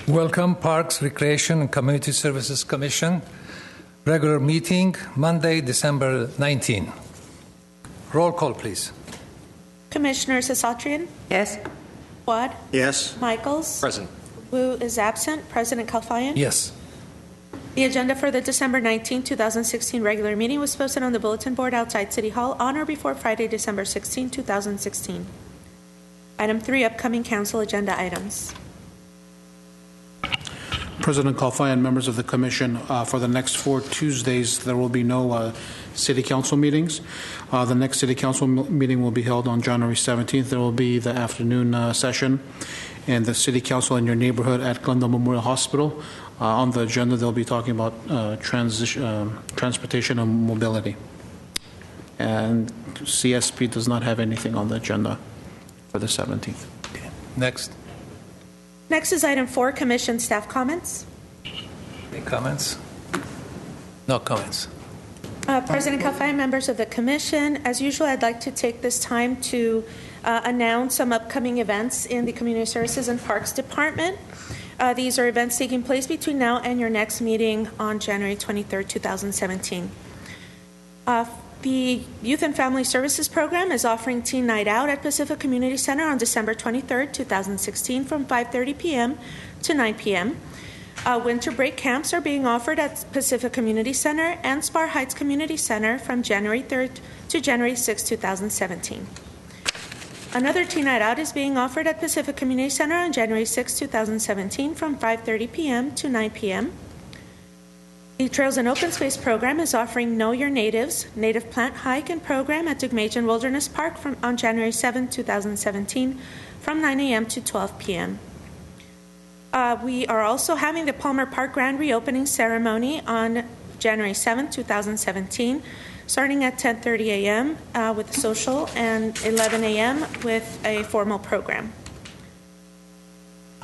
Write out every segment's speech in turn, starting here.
Welcome, Parks, Recreation and Community Services Commission. Regular meeting, Monday, December 19. Roll call, please. Commissioners Asatrian? Yes. Wad? Yes. Michaels? Present. Wu is absent. President Kalfayan? Yes. The agenda for the December 19, 2016 regular meeting was posted on the bulletin board outside City Hall on or before Friday, December 16, 2016. Item 3, upcoming council agenda items. President Kalfai and members of the Commission, for the next 4 Tuesdays, there will be no City Council meetings. The next City Council meeting will be held on January 17th. There will be the afternoon session and the City Council in your neighborhood at Glendale Memorial Hospital. On the agenda, they'll be talking about transportation and mobility. And CSP does not have anything on the agenda for the 17th. Okay. Next. Next is item 4, Commission staff comments. Any comments? No comments. President Kalfai, members of the Commission, as usual, I'd like to take this time to announce some upcoming events in the Community Services and Parks Department. These are events taking place between now and your next meeting on January 23rd, 2017. The Youth and Family Services Program is offering Teen Night Out at Pacific Community Center on December 23rd, 2016 from 5:30 p.m. to 9 p.m. Winter break camps are being offered at Pacific Community Center and Spar Heights Community Center from January 3rd to January 6, 2017. Another Teen Night Out is being offered at Pacific Community Center on January 6, 2017 from 5:30 p.m. to 9 p.m. The Trails and Open Space program is offering Know Your Natives Native Plant Hike and Program at Dugmajan Wilderness Park on January 7, 2017 from 9 a.m. to 12 p.m. We are also having the Palmer Park Grand Reopening Ceremony on January 7, 2017, starting at 10:30 a.m. With a social and 11 a.m. with a formal program.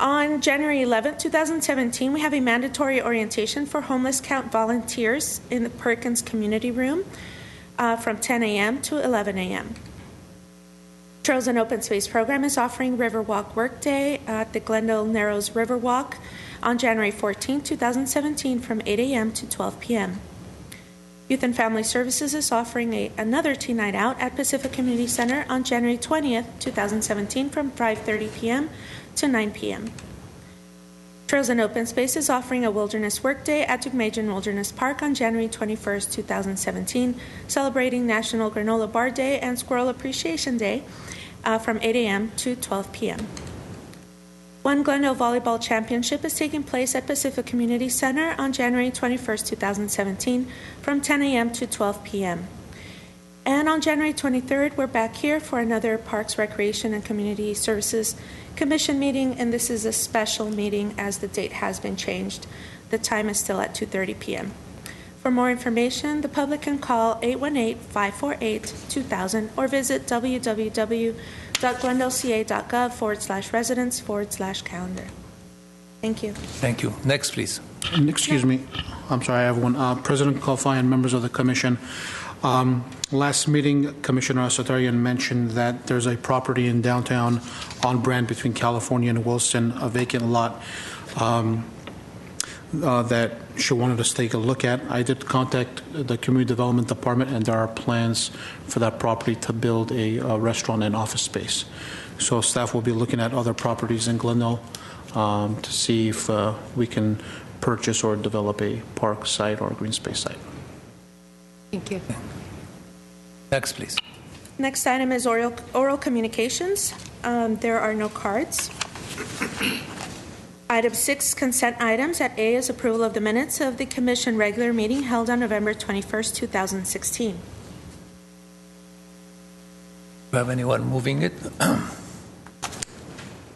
On January 11, 2017, we have a mandatory orientation for homeless count volunteers in the Perkins Community Room from 10 a.m. to 11 a.m. Trails and Open Space program is offering Riverwalk Workday at the Glendale Narrows Riverwalk on January 14, 2017 from 8 a.m. to 12 p.m. Youth and Family Services is offering another Teen Night Out at Pacific Community Center on January 20th, 2017 from 5:30 p.m. to 9 p.m. Trails and Open Space is offering a Wilderness Workday at Dugmajan Wilderness Park on January 21st, 2017, celebrating National Granola Bar Day and Squirrel Appreciation Day from 8 a.m. to 12 p.m. One Glendale Volleyball Championship is taking place at Pacific Community Center on January 21st, 2017 from 10 a.m. to 12 p.m. And on January 23rd, we're back here for another Parks, Recreation, and Community Services Commission meeting, and this is a special meeting as the date has been changed. The time is still at 2:30 p.m. For more information, the public can call 818-548-2000 or visit www.glendaleca.gov/residents/calendar. Thank you. Thank you. Next, please. Excuse me. I'm sorry, I have one. President Kalfai and members of the Commission, last meeting, Commissioner Asatarian mentioned that there's a property in downtown on Brand between California and Wilson, a vacant lot that she wanted us to take a look at. I did contact the Community Development Department, and there are plans for that property to build a restaurant and office space. So staff will be looking at other properties in Glendale to see if we can purchase or develop a park site or a green space site. Thank you. Next, please. Next item is oral communications. There are no cards. Item 6, consent items. At A is approval of the minutes of the Commission regular meeting held on November 21st, 2016. Do you have anyone moving it?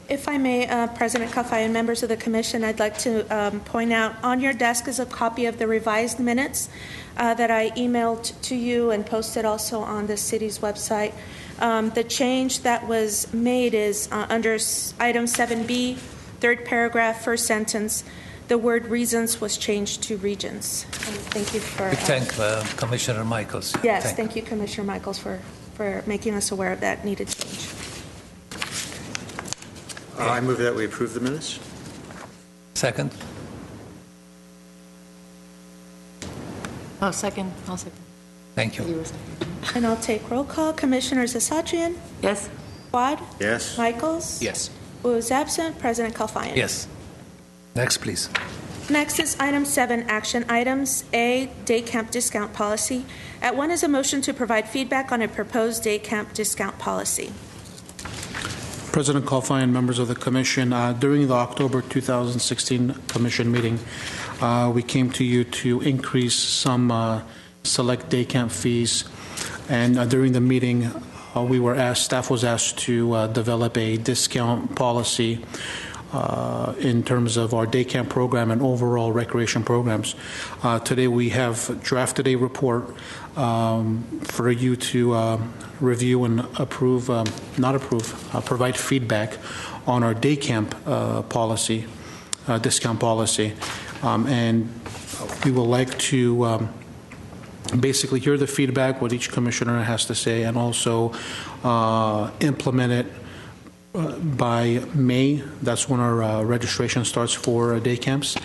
If I may, President Kalfai and members of the Commission, I'd like to point out on your desk is a copy of the revised minutes that I emailed to you and posted also on the city's website. The change that was made is under item 7B, third paragraph, first sentence, the word reasons was changed to regions. And thank you for... We thank Commissioner Michaels. Yes, thank you, Commissioner Michaels, for making us aware of that needed change. I move that we approve the minutes. Second? Oh, second. I'll second. Thank you. You were second. And I'll take roll call. Commissioners Asatrian, Yes. Quad, Yes. Michaels. Yes. Wu is absent. President Kalfayan. Yes. Next, please. Next is item 7, action items. A, day camp discount policy. At 1 is a motion to provide feedback on a proposed day camp discount policy. President Kalfai and members of the Commission, during the October 2016 Commission meeting, we came to you to increase some select day camp fees. And during the meeting, staff was asked to develop a discount policy in terms of our day camp program and overall recreation programs. Today we have drafted a report for you to review and provide feedback on our day camp policy, discount policy. And we would like to basically hear the feedback, what each commissioner has to say, and also implement it by May. That's when our registration starts for day camps.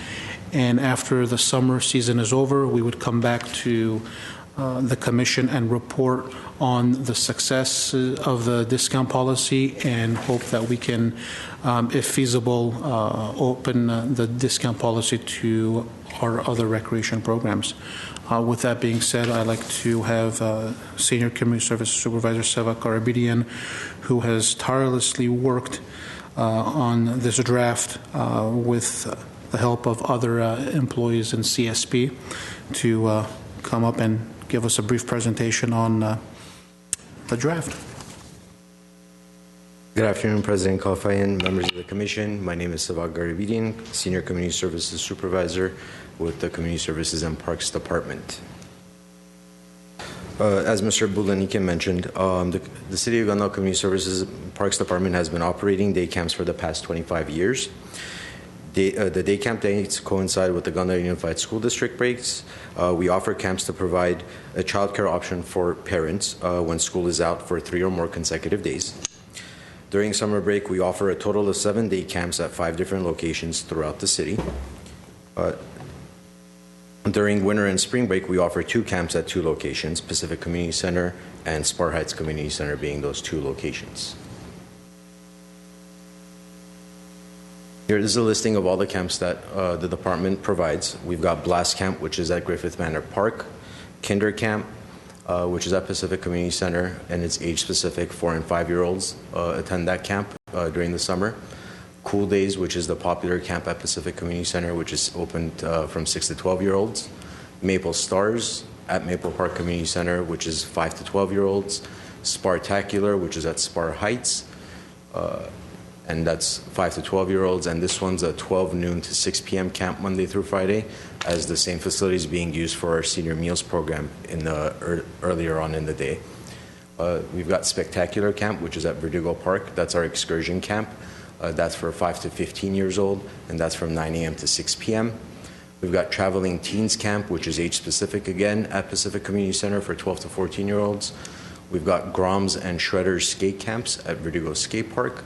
And after the summer season is over, we would come back to the Commission and report on the success of the discount policy and hope that we can, if feasible, open the discount policy to our other recreation programs. With that being said, I'd like to have Senior Community Services Supervisor Seva Karabidian, who has tirelessly worked on this draft with the help of other employees in CSP, to come up and give us a brief presentation on the draft. Good afternoon, President Kalfayan, members of the Commission. My name is Seva Karabidian, Senior Community Services Supervisor with the Community Services and Parks Department. As Mr. Bulanike mentioned, the City of Glendale Community Services and Parks Department has been operating day camps for the past 25 years. The day camp dates coincide with the Glendale Unified School District breaks. We offer camps to provide a child care option for parents when school is out for 3 or more consecutive days. During summer break, we offer a total of 7 day camps at 5 different locations throughout the city. During winter and spring break, we offer 2 camps at 2 locations, Pacific Community Center and Spar Heights Community Center being those 2 locations. Here is a listing of all the camps that the department provides. We've got Blast Camp, which is at Griffith Manor Park, Kinder Camp, which is at Pacific Community Center, and it's age-specific. 4 and 5-year-olds attend that camp during the summer. Cool Days, which is the popular camp at Pacific Community Center, which is opened from 6 to 12-year-olds. Maple Stars at Maple Park Community Center, which is 5 to 12-year-olds. Spartacular, which is at Spar Heights, and that's 5 to 12-year-olds. And this one's a 12 noon to 6 p.m. camp Monday through Friday, as the same facility is being used for our senior meals program in the earlier on in the day. We've got Spectacular Camp, which is at Verdugo Park. That's our excursion camp. That's for 5 to 15 years old, and that's from 9 a.m. to 6 p.m. We've got Traveling Teens Camp, which is age-specific again at Pacific Community Center for 12 to 14-year-olds. We've got Groms and Shredders skate camps at Verdugo Skate Park,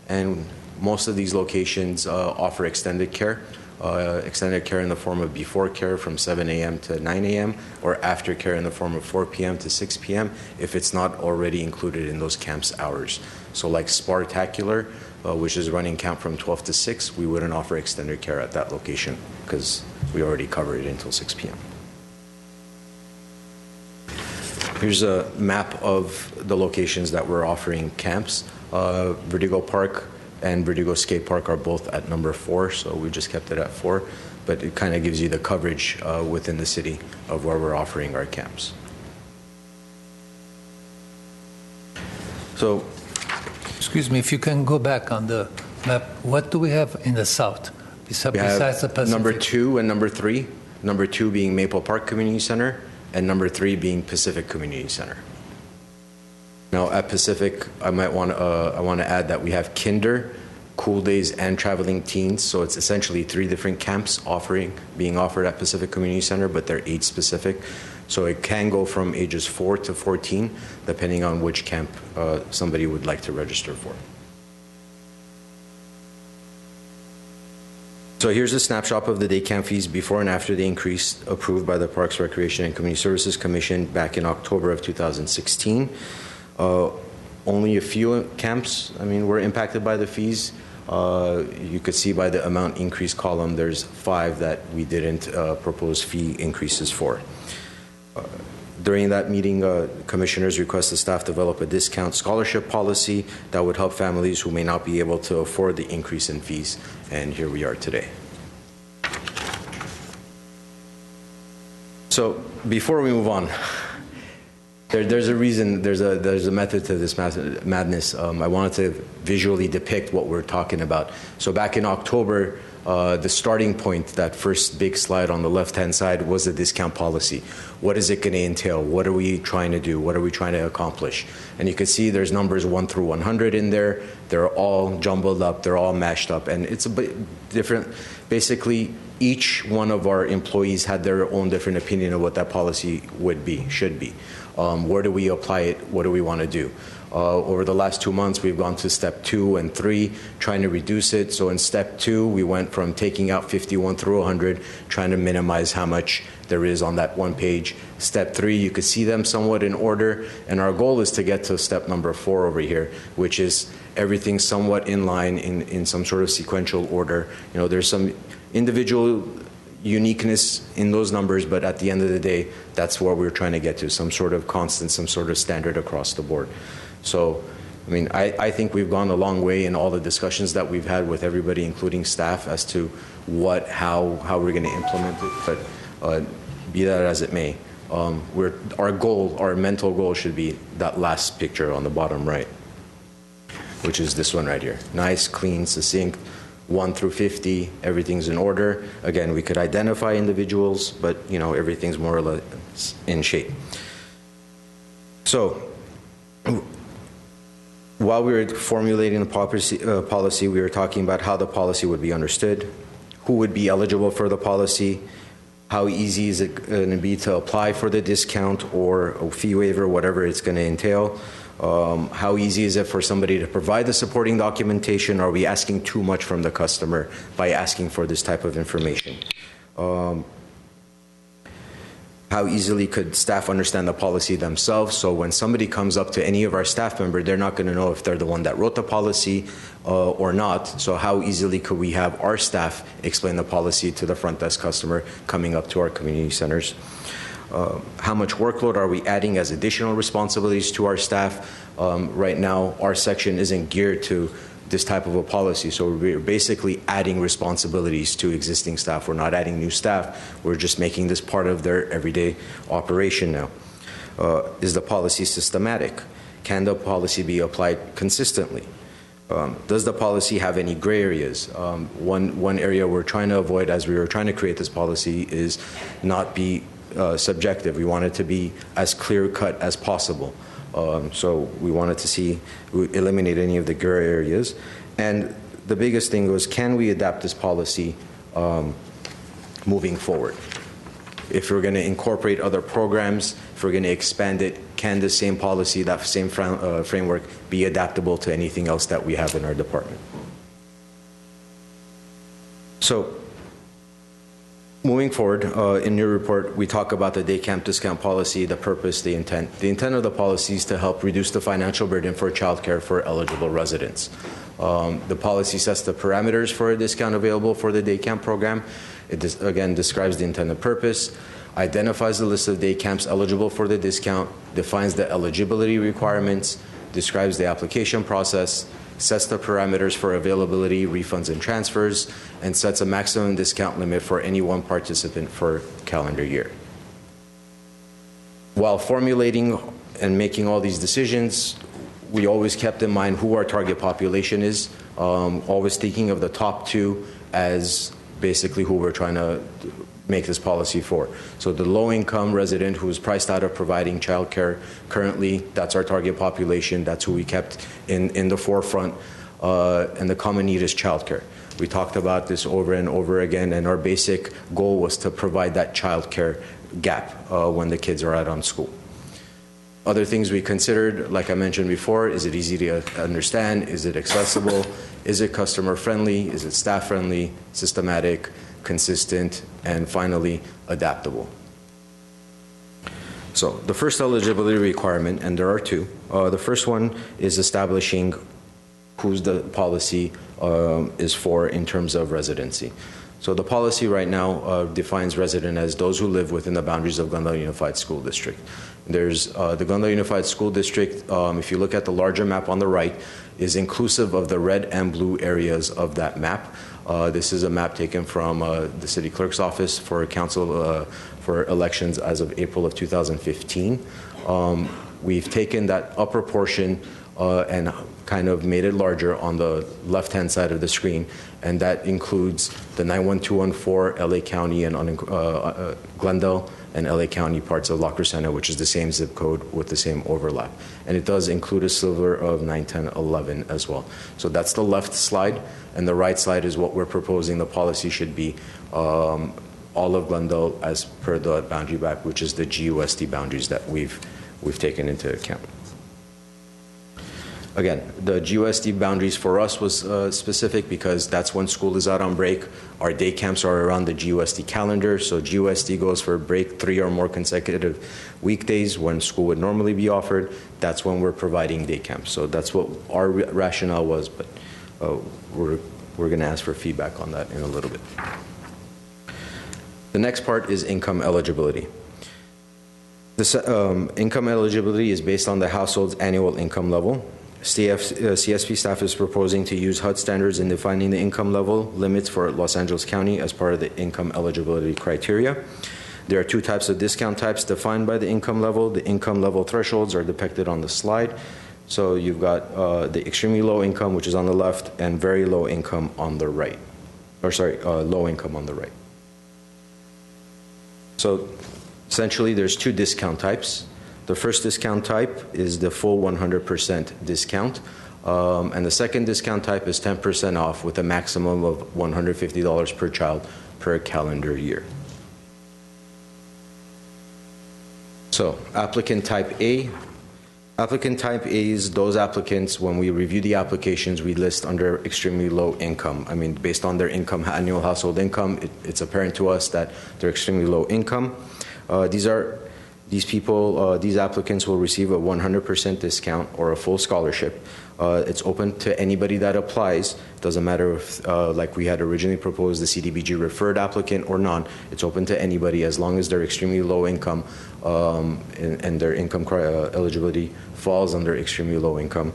and most of these locations offer extended care in the form of before care from 7 a.m. to 9 a.m. or after care in the form of 4 p.m. to 6 p.m. if it's not already included in those camps' hours. So like Spartacular, which is running camp from 12 to 6, we wouldn't offer extended care at that location because we already covered it until 6 p.m. Here's a map of the locations that we're offering camps. Verdugo Park and Verdugo Skate Park are both at number 4, so we just kept it at 4, but it kind of gives you the coverage within the city of where we're offering our camps. So, Excuse me, if you can go back on the map, what do we have in the south besides the Pacific? Number 2 and number 3. Number 2 being Maple Park Community Center, and number 3 being Pacific Community Center. Now at Pacific, I want to add that we have Kinder, Cool Days, and Traveling Teens. So it's essentially 3 different camps being offered at Pacific Community Center, but they're age specific. So it can go from ages 4 to 14, depending on which camp somebody would like to register for. So here's a snapshot of the day camp fees before and after the increase approved by the Parks, Recreation, and Community Services Commission back in October of 2016. Only a few camps, were impacted by the fees. You could see by the amount increase column, there's 5 that we didn't propose fee increases for. During that meeting, commissioners requested staff develop a discount scholarship policy that would help families who may not be able to afford the increase in fees. And here we are today. So before we move on, there's a reason, there's a method to this madness. I wanted to visually depict what we're talking about. So back in October, the starting point, that first big slide on the left-hand side, was the discount policy. What is it going to entail? What are we trying to do? What are we trying to accomplish? And you can see there's numbers 1 through 100 in there. They're all jumbled up. They're all mashed up. And it's a bit different. Basically, each one of our employees had their own different opinion of what that policy would be, should be. Where do we apply it? What do we want to do? Over the last 2 months, we've gone to step 2 and 3, trying to reduce it. So in step 2, we went from taking out 51 through 100, trying to minimize how much there is on that one page. Step 3, you could see them somewhat in order. And our goal is to get to step number 4 over here, which is everything somewhat in line in some sort of sequential order. There's some individual uniqueness in those numbers, but at the end of the day, that's what we're trying to get to, some sort of constant, some sort of standard across the board. So, I think we've gone a long way in all the discussions that we've had with everybody, including staff, as to how we're going to implement it. But be that as it may, our mental goal should be that last picture on the bottom right, which is this one right here. Nice, clean, succinct. 1 through 50, everything's in order. Again, we could identify individuals, but everything's more or less in shape. So, while we were formulating the policy, we were talking about how the policy would be understood, who would be eligible for the policy, how easy is it going to be to apply for the discount or a fee waiver, whatever it's going to entail. How easy is it for somebody to provide the supporting documentation? Are we asking too much from the customer by asking for this type of information? How easily could staff understand the policy themselves? So when somebody comes up to any of our staff member, they're not going to know if they're the one that wrote the policy or not. So how easily could we have our staff explain the policy to the front desk customer coming up to our community centers? How much workload are we adding as additional responsibilities to our staff? Right now, our section isn't geared to this type of a policy, so we're basically adding responsibilities to existing staff. We're not adding new staff. We're just making this part of their everyday operation now. Is the policy systematic? Can the policy be applied consistently? Does the policy have any gray areas? One area we're trying to avoid as we were trying to create this policy is not be subjective. We want it to be as clear-cut as possible. So we wanted to eliminate any of the gray areas. And the biggest thing was, can we adapt this policy moving forward? If we're going to incorporate other programs, if we're going to expand it, can the same policy, that same framework, be adaptable to anything else that we have in our department? So, moving forward, in your report, we talk about the day camp discount policy, the purpose, the intent. The intent of the policy is to help reduce the financial burden for childcare for eligible residents. The policy sets the parameters for a discount available for the day camp program. It again describes the intended purpose, identifies the list of day camps eligible for the discount, defines the eligibility requirements, describes the application process, sets the parameters for availability, refunds, and transfers, and sets a maximum discount limit for any one participant per calendar year. While formulating and making all these decisions, we always kept in mind who our target population is, always thinking of the top 2 as basically who we're trying to make this policy for. So the low-income resident who is priced out of providing childcare currently, that's our target population. That's who we kept in the forefront, and the common need is childcare. We talked about this over and over again, and our basic goal was to provide that childcare gap when the kids are out on school. Other things we considered, like I mentioned before, is it easy to understand? Is it accessible? Is it customer friendly? Is it staff friendly, systematic, consistent, and finally, adaptable? So the first eligibility requirement, and there are two, the first one is establishing who's the policy is for in terms of residency. So the policy right now defines resident as those who live within the boundaries of Glendale Unified School District. There's the Glendale Unified School District, if you look at the larger map on the right, is inclusive of the red and blue areas of that map. This is a map taken from the city clerk's office for council for elections as of April of 2015. We've taken that upper portion and kind of made it larger on the left-hand side of the screen, and that includes the 91214 LA County and Glendale and LA County parts of La Crescenta, which is the same zip code with the same overlap. And it does include a sliver of 91011 as well. So that's the left slide, and the right slide is what we're proposing the policy should be. All of Glendale as per the boundary map, which is the GUSD boundaries that we've taken into account. Again, the GUSD boundaries for us was specific because that's when school is out on break. Our day camps are around the GUSD calendar, so GUSD goes for break 3 or more consecutive weekdays when school would normally be offered. That's when we're providing day camps. So that's what our rationale was, but we're going to ask for feedback on that in a little bit. The next part is income eligibility. This income eligibility is based on the household's annual income level. CSP staff is proposing to use HUD standards in defining the income level limits for Los Angeles County as part of the income eligibility criteria. There are two types of discount types defined by the income level. The income level thresholds are depicted on the slide. So you've got the extremely low income, which is on the left, and very low income on the right. Or sorry, low income on the right. So essentially there's two discount types. The first discount type is the full 100% discount, and the second discount type is 10% off with a maximum of $150 per child per calendar year. So applicant type A. Applicant type A is those applicants, when we review the applications, we list under extremely low income. I mean, based on their income, annual household income, it's apparent to us that they're extremely low income. These applicants will receive a 100% discount or a full scholarship. It's open to anybody that applies. Doesn't matter if, like we had originally proposed, the CDBG referred applicant or not. It's open to anybody as long as they're extremely low income and their income eligibility falls under extremely low income.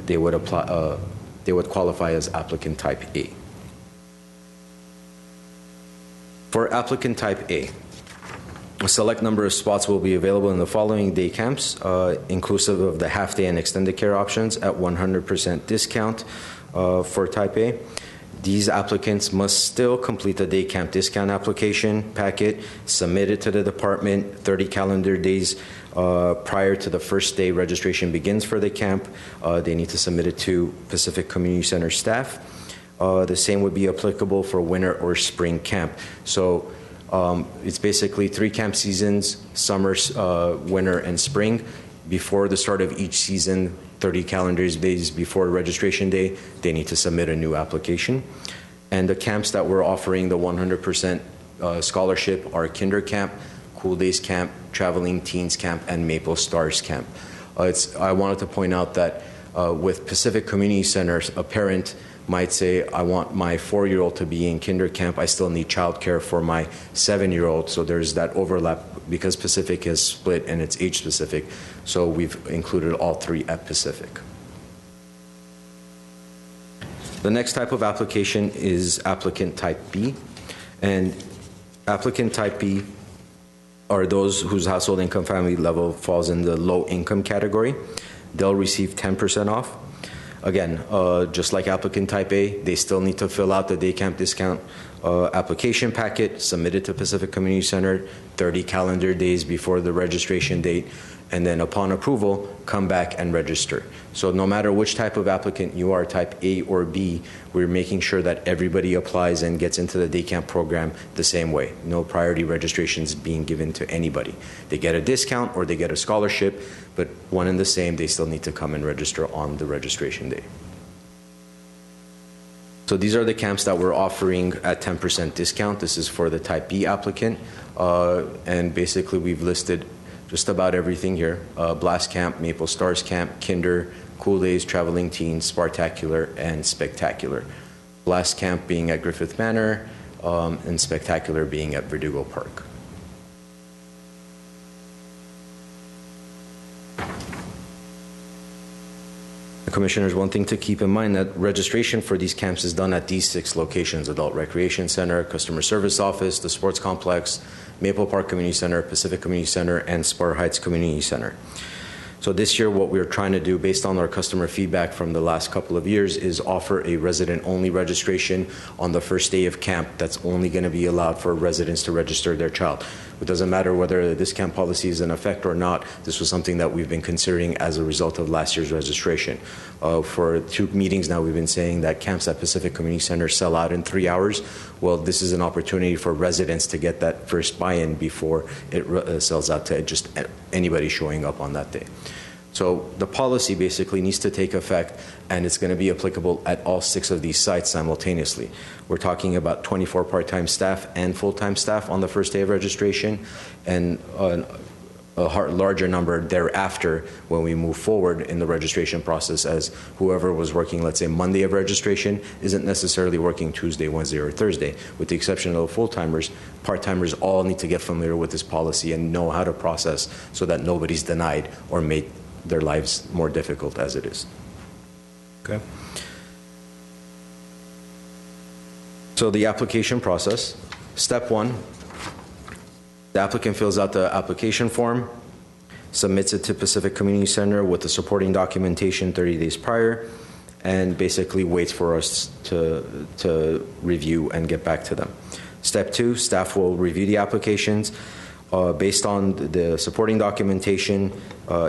They would apply. They would qualify as applicant type A. For applicant type A, a select number of spots will be available in the following day camps, inclusive of the half-day and extended care options at 100% discount for Type A. These applicants must still complete the day camp discount application packet, submit it to the department 30 calendar days prior to the first day registration begins for the camp. They need to submit it to Pacific Community Center staff. The same would be applicable for winter or spring camp. So it's basically 3 camp seasons, summer, winter, and spring. Before the start of each season, 30 calendar days before registration day, they need to submit a new application. And the camps that we're offering the 100% scholarship are Kinder Camp, Cool Days Camp, Traveling Teens Camp, and Maple Stars Camp. I wanted to point out that with Pacific Community Centers, a parent might say, I want my 4-year-old to be in kinder camp. I still need childcare for my 7-year-old. So there's that overlap because Pacific is split and it's age specific. So we've included all 3 at Pacific. The next type of application is applicant type B. And applicant type B are those whose household income family level falls in the low income category. They'll receive 10% off. Again, just like applicant type A, they still need to fill out the day camp discount application packet, submit it to Pacific Community Center 30 calendar days before the registration date, and then upon approval, come back and register. So no matter which type of applicant you are, type A or B, we're making sure that everybody applies and gets into the day camp program the same way. No priority registrations being given to anybody. They get a discount or they get a scholarship, but one and the same, they still need to come and register on the registration day. So these are the camps that we're offering at 10% discount. This is for the Type B applicant. And basically we've listed just about everything here. Blast Camp, Maple Stars Camp, Kinder, Cool Days, Traveling Teens, Spartacular, and Spectacular. Blast Camp being at Griffith Manor, and Spectacular being at Verdugo Park. Commissioners, one thing to keep in mind that registration for these camps is done at these 6 locations: Adult Recreation Center, Customer Service Office, the Sports Complex, Maple Park Community Center, Pacific Community Center, and Spar Heights Community Center. So this year what we're trying to do, based on our customer feedback from the last couple of years, is offer a resident-only registration on the first day of camp that's only going to be allowed for residents to register their child. It doesn't matter whether the discount policy is in effect or not. This was something that we've been considering as a result of last year's registration. For 2 meetings now, we've been saying that camps at Pacific Community Center sell out in 3 hours. Well, this is an opportunity for residents to get that first buy-in before it sells out to just anybody showing up on that day. So the policy basically needs to take effect, and it's going to be applicable at all 6 of these sites simultaneously. We're talking about 24 part-time staff and full-time staff on the first day of registration, and a larger number thereafter when we move forward in the registration process, as whoever was working, let's say, Monday of registration isn't necessarily working Tuesday, Wednesday, or Thursday. With the exception of the full-timers, part-timers all need to get familiar with this policy and know how to process so that nobody's denied or made their lives more difficult as it is. Okay. So the application process. Step 1, the applicant fills out the application form, submits it to Pacific Community Center with the supporting documentation 30 days prior, and basically waits for us to review and get back to them. Step 2, staff will review the applications. Based on the supporting documentation,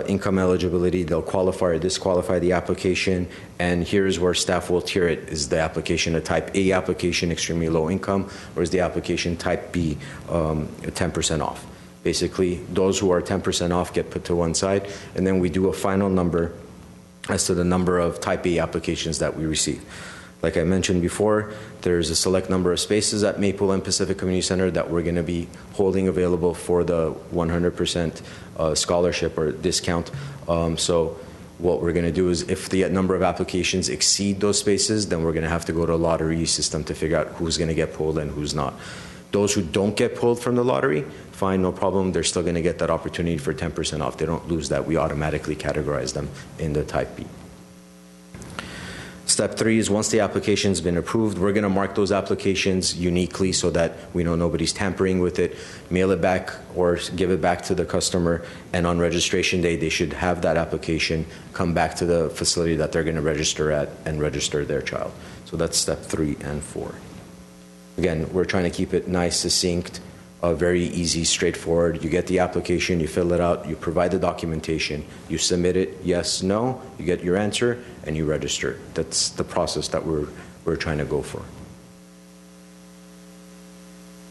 income eligibility, they'll qualify or disqualify the application, and here's where staff will tier it. Is the application a Type A application, extremely low income, or is the application Type B, 10% off? Basically, those who are 10% off get put to one side, and then we do a final number as to the number of Type A applications that we receive. Like I mentioned before, there's a select number of spaces at Maple and Pacific Community Center that we're going to be holding available for the 100% scholarship or discount. So what we're going to do is, if the number of applications exceed those spaces, then we're going to have to go to a lottery system to figure out who's going to get pulled and who's not. Those who don't get pulled from the lottery, fine, no problem. They're still going to get that opportunity for 10% off. They don't lose that. We automatically categorize them in the Type B. Step 3 is, once the application's been approved, we're going to mark those applications uniquely so that we know nobody's tampering with it, mail it back or give it back to the customer, and on registration day they should have that application come back to the facility that they're going to register at and register their child. So that's step 3 and 4. Again, we're trying to keep it nice, succinct, very easy, straightforward. You get the application, you fill it out, you provide the documentation, you submit it, yes, no, you get your answer, and you register. That's the process that we're trying to go for.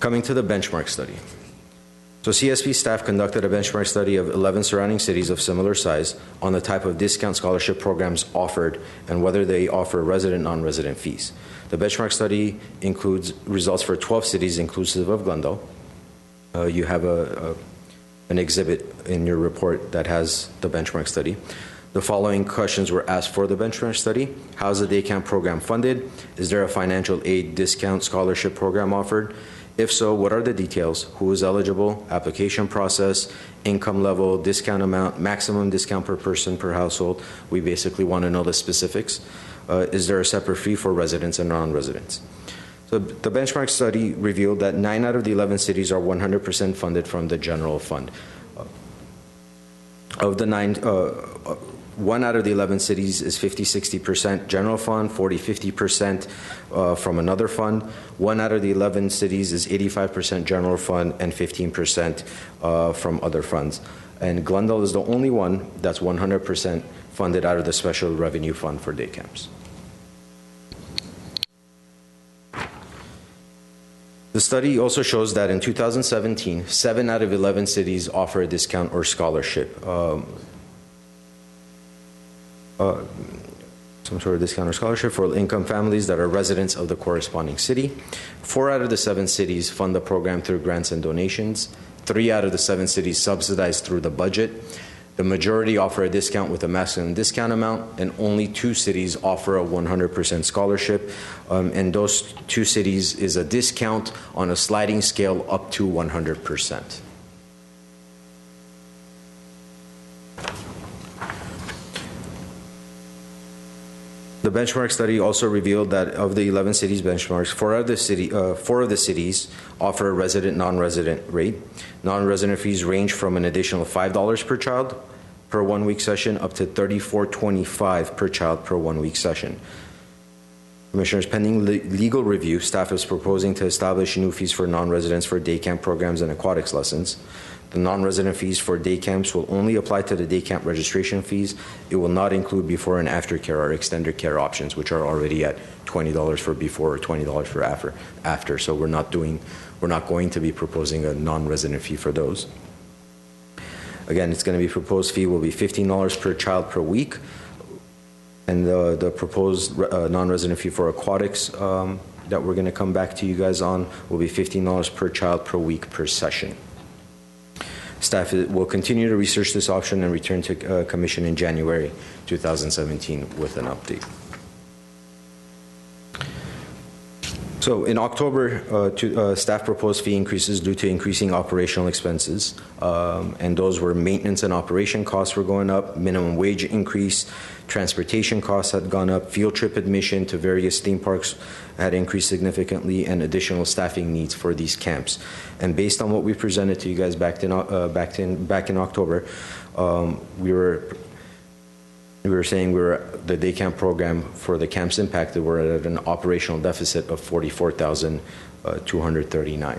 Coming to the benchmark study. So CSP staff conducted a benchmark study of 11 surrounding cities of similar size on the type of discount scholarship programs offered and whether they offer resident, non-resident fees. The benchmark study includes results for 12 cities inclusive of Glendale. You have an exhibit in your report that has the benchmark study. The following questions were asked for the benchmark study. How is the day camp program funded? Is there a financial aid discount scholarship program offered? If so, what are the details? Who is eligible? Application process, income level, discount amount, maximum discount per person per household. We basically want to know the specifics. Is there a separate fee for residents and non-residents? So the benchmark study revealed that 9 out of the 11 cities are 100% funded from the general fund. Of the 9, 1 out of the 11 cities is 50-60% general fund, 40-50% from another fund. 1 out of the 11 cities is 85% general fund and 15% from other funds. And Glendale is the only one that's 100% funded out of the special revenue fund for day camps. The study also shows that in 2017, 7 out of 11 cities offer a discount or scholarship. So some sort of discount or scholarship for income families that are residents of the corresponding city. 4 out of the 7 cities fund the program through grants and donations. 3 out of the 7 cities subsidize through the budget. The majority offer a discount with a maximum discount amount, and only 2 cities offer a 100% scholarship. And those 2 cities is a discount on a sliding scale up to 100%. The benchmark study also revealed that of the 11 cities benchmarks, 4 of the cities offer a resident non-resident rate. Non-resident fees range from an additional $5 per child per 1 week session up to $34.25 per child per 1 week session. Commissioners, pending legal review, staff is proposing to establish new fees for non-residents for day camp programs and aquatics lessons. The non-resident fees for day camps will only apply to the day camp registration fees. It will not include before and after care or extended care options, which are already at $20 for before or $20 for after. So we're not going to be proposing a non-resident fee for those. Again, it's going to be proposed fee will be $15 per child per week, and the proposed non-resident fee for aquatics that we're going to come back to you guys on will be $15 per child per week per session. Staff will continue to research this option and return to Commission in January 2017 with an update. So in October, staff proposed fee increases due to increasing operational expenses, and those were maintenance and operation costs were going up, minimum wage increase, transportation costs had gone up, field trip admission to various theme parks had increased significantly, and additional staffing needs for these camps. And based on what we presented to you guys back in October, we were saying the day camp program for the camps impacted were at an operational deficit of $44,239.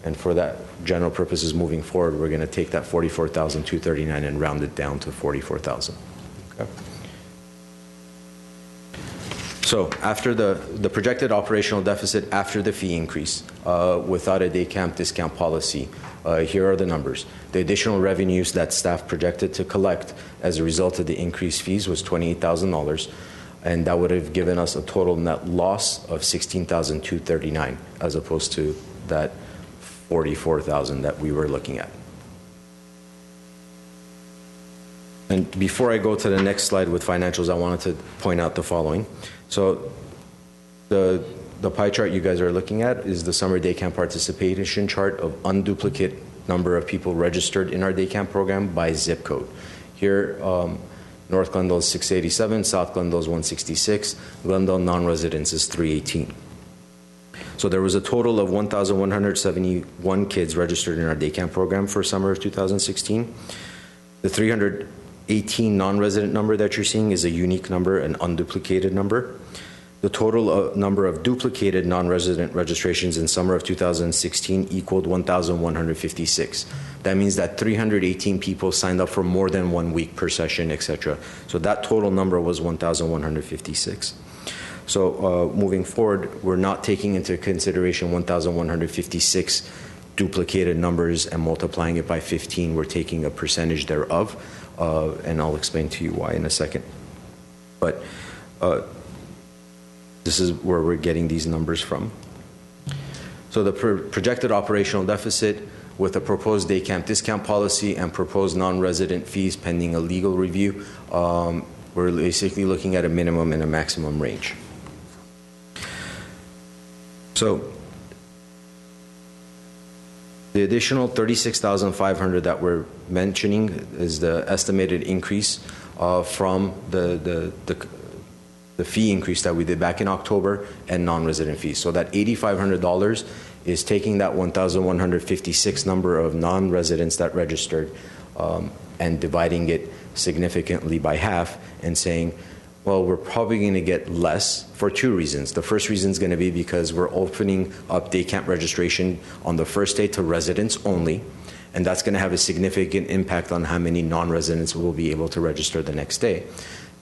And for that general purposes moving forward, we're going to take that $44,239 and round it down to $44,000. Okay. So after the projected operational deficit after the fee increase, without a day camp discount policy, here are the numbers. The additional revenues that staff projected to collect as a result of the increased fees was $28,000, and that would have given us a total net loss of $16,239 as opposed to that $44,000 that we were looking at. And before I go to the next slide with financials, I wanted to point out the following. So the pie chart you guys are looking at is the summer day camp participation chart of unduplicate number of people registered in our day camp program by zip code. Here, North Glendale is 687, South Glendale is 166, Glendale non-residents is 318. So there was a total of 1,171 kids registered in our day camp program for summer of 2016. The 318 non-resident number that you're seeing is a unique number, an unduplicated number. The total number of duplicated non-resident registrations in summer of 2016 equaled 1,156. That means that 318 people signed up for more than 1 week per session, etc. So that total number was 1,156. So moving forward, we're not taking into consideration 1,156 duplicated numbers and multiplying it by 15. We're taking a percentage thereof, and I'll explain to you why in a second. But this is where we're getting these numbers from. So the projected operational deficit with a proposed day camp discount policy and proposed non-resident fees pending a legal review, we're basically looking at a minimum and a maximum range. So the additional $36,500 that we're mentioning is the estimated increase from the fee increase that we did back in October and non-resident fees. So that $8,500 is taking that 1,156 number of non-residents that registered and dividing it significantly by half and saying, well, we're probably going to get less for 2 reasons. The first reason is going to be because we're opening up day camp registration on the first day to residents only, and that's going to have a significant impact on how many non-residents will be able to register the next day.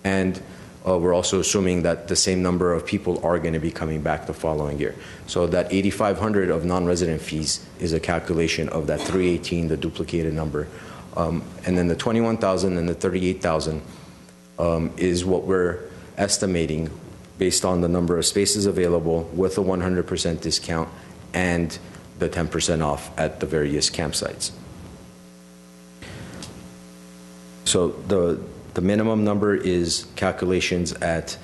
And we're also assuming that the same number of people are going to be coming back the following year. So that $8,500 of non-resident fees is a calculation of that 318, the duplicated number. And then the $21,000 and the $38,000 is what we're estimating based on the number of spaces available with a 100% discount and the 10% off at the various campsites. So the minimum number is calculations at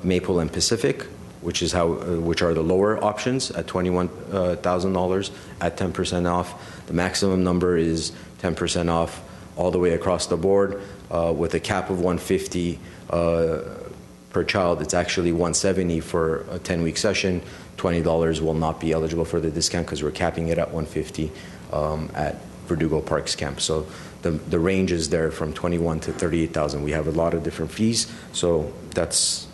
Maple and Pacific, which are the lower options at $21,000 at 10% off. The maximum number is 10% off all the way across the board with a cap of $150 per child. It's actually $170 for a 10-week session. $20 will not be eligible for the discount because we're capping it at $150 at Verdugo Parks Camp. So the range is there from $21,000 to $38,000. We have a lot of different fees, so that's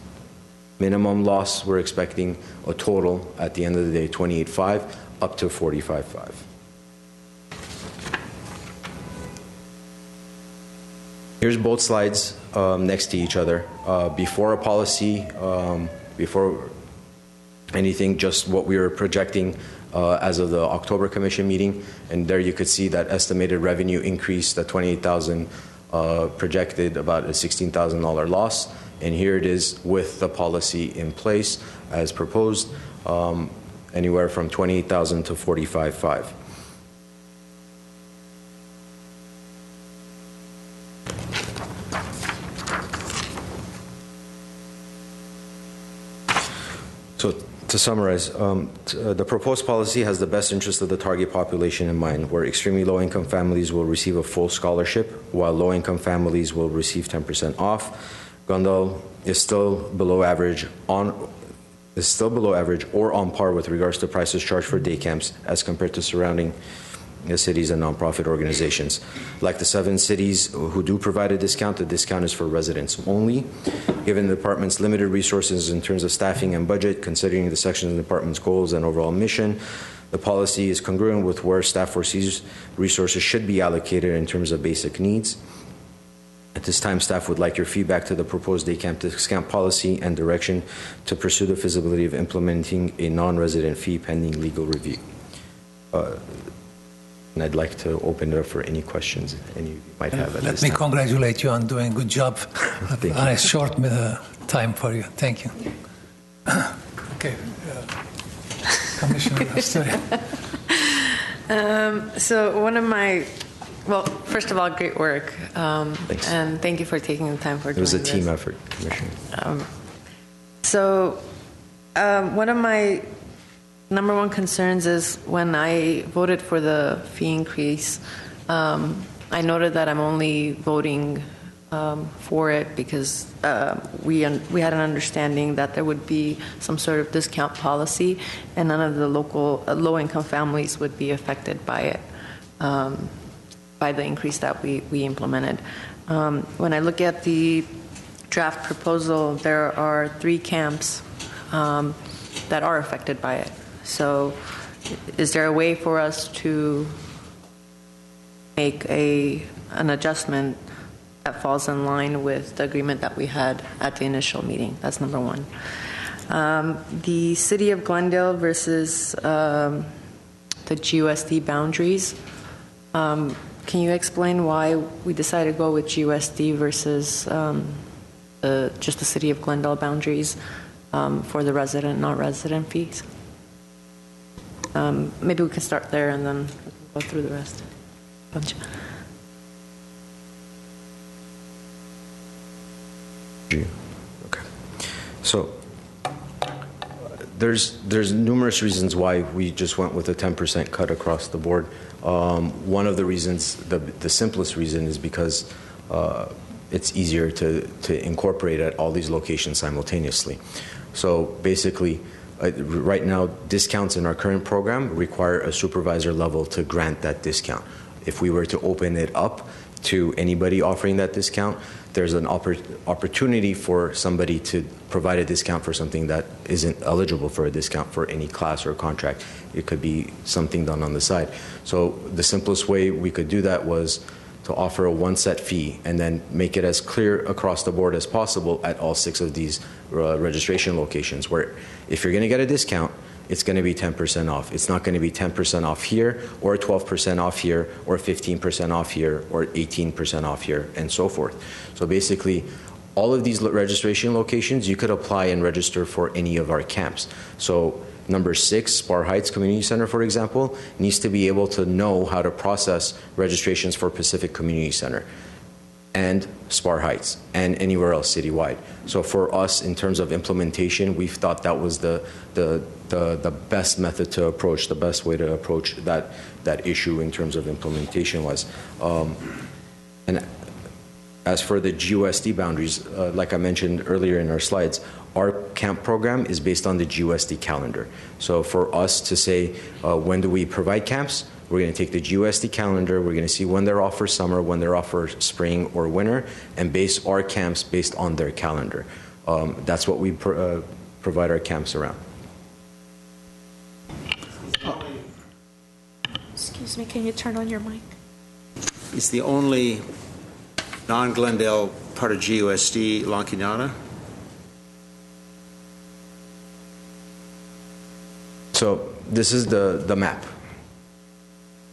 minimum loss. We're expecting a total at the end of the day $28,500 up to $45,500. Here's both slides next to each other. Before a policy, before anything, just what we were projecting as of the October Commission meeting, and there you could see that estimated revenue increase, the $28,000 projected about a $16,000 loss, and here it is with the policy in place as proposed, anywhere from $28,000 to $45,500. So to summarize, the proposed policy has the best interest of the target population in mind, where extremely low-income families will receive a full scholarship, while low-income families will receive 10% off. Glendale is still below average or on par with regards to prices charged for day camps as compared to surrounding cities and nonprofit organizations. Like the 7 cities who do provide a discount, the discount is for residents only. Given the department's limited resources in terms of staffing and budget, considering the section of the department's goals and overall mission, the policy is congruent with where staff foresees resources should be allocated in terms of basic needs. At this time, staff would like your feedback to the proposed day camp discount policy and direction to pursue the feasibility of implementing a non-resident fee pending legal review. And I'd like to open it up for any questions any of you might have at this time. Let me congratulate you on doing a good job on a short time for you. Thank you. Okay. Commissioner Astoria. So one of my, well, first of all, great work. Thanks. And thank you for taking the time for doing this. It was a team effort, Commissioner. One of my number one concerns is when I voted for the fee increase, I noted that I'm only voting for it because we had an understanding that there would be some sort of discount policy and none of the local low-income families would be affected by it, by the increase that we implemented. When I look at the draft proposal, there are 3 camps that are affected by it. So is there a way for us to make an adjustment that falls in line with the agreement that we had at the initial meeting? That's number one. The City of Glendale versus the GUSD boundaries. Can you explain why we decided to go with GUSD versus just the City of Glendale boundaries for the resident, not resident fees? Maybe we can start there and then go through the rest. Okay. So there's numerous reasons why we just went with a 10% cut across the board. One of the reasons, the simplest reason, is because it's easier to incorporate at all these locations simultaneously. So basically, right now, discounts in our current program require a supervisor level to grant that discount. If we were to open it up to anybody offering that discount, there's an opportunity for somebody to provide a discount for something that isn't eligible for a discount for any class or contract. It could be something done on the side. So the simplest way we could do that was to offer a one-set fee and then make it as clear across the board as possible at all 6 of these registration locations, where if you're going to get a discount, it's going to be 10% off. It's not going to be 10% off here, or 12% off here, or 15% off here, or 18% off here, and so forth. So basically, all of these registration locations, you could apply and register for any of our camps. So number 6, Spar Heights Community Center, for example, needs to be able to know how to process registrations for Pacific Community Center and Spar Heights and anywhere else citywide. So for us, in terms of implementation, we've thought that was the best method to approach, the best way to approach that issue in terms of implementation was. And as for the GUSD boundaries, like I mentioned earlier in our slides, our camp program is based on the GUSD calendar. So for us to say, when do we provide camps, we're going to take the GUSD calendar, we're going to see when they're off for summer, when they're off for spring or winter, and base our camps based on their calendar. That's what we provide our camps around. Excuse me, can you turn on your mic? Is the only non-Glendale part of GUSD La Cañada? So this is the map.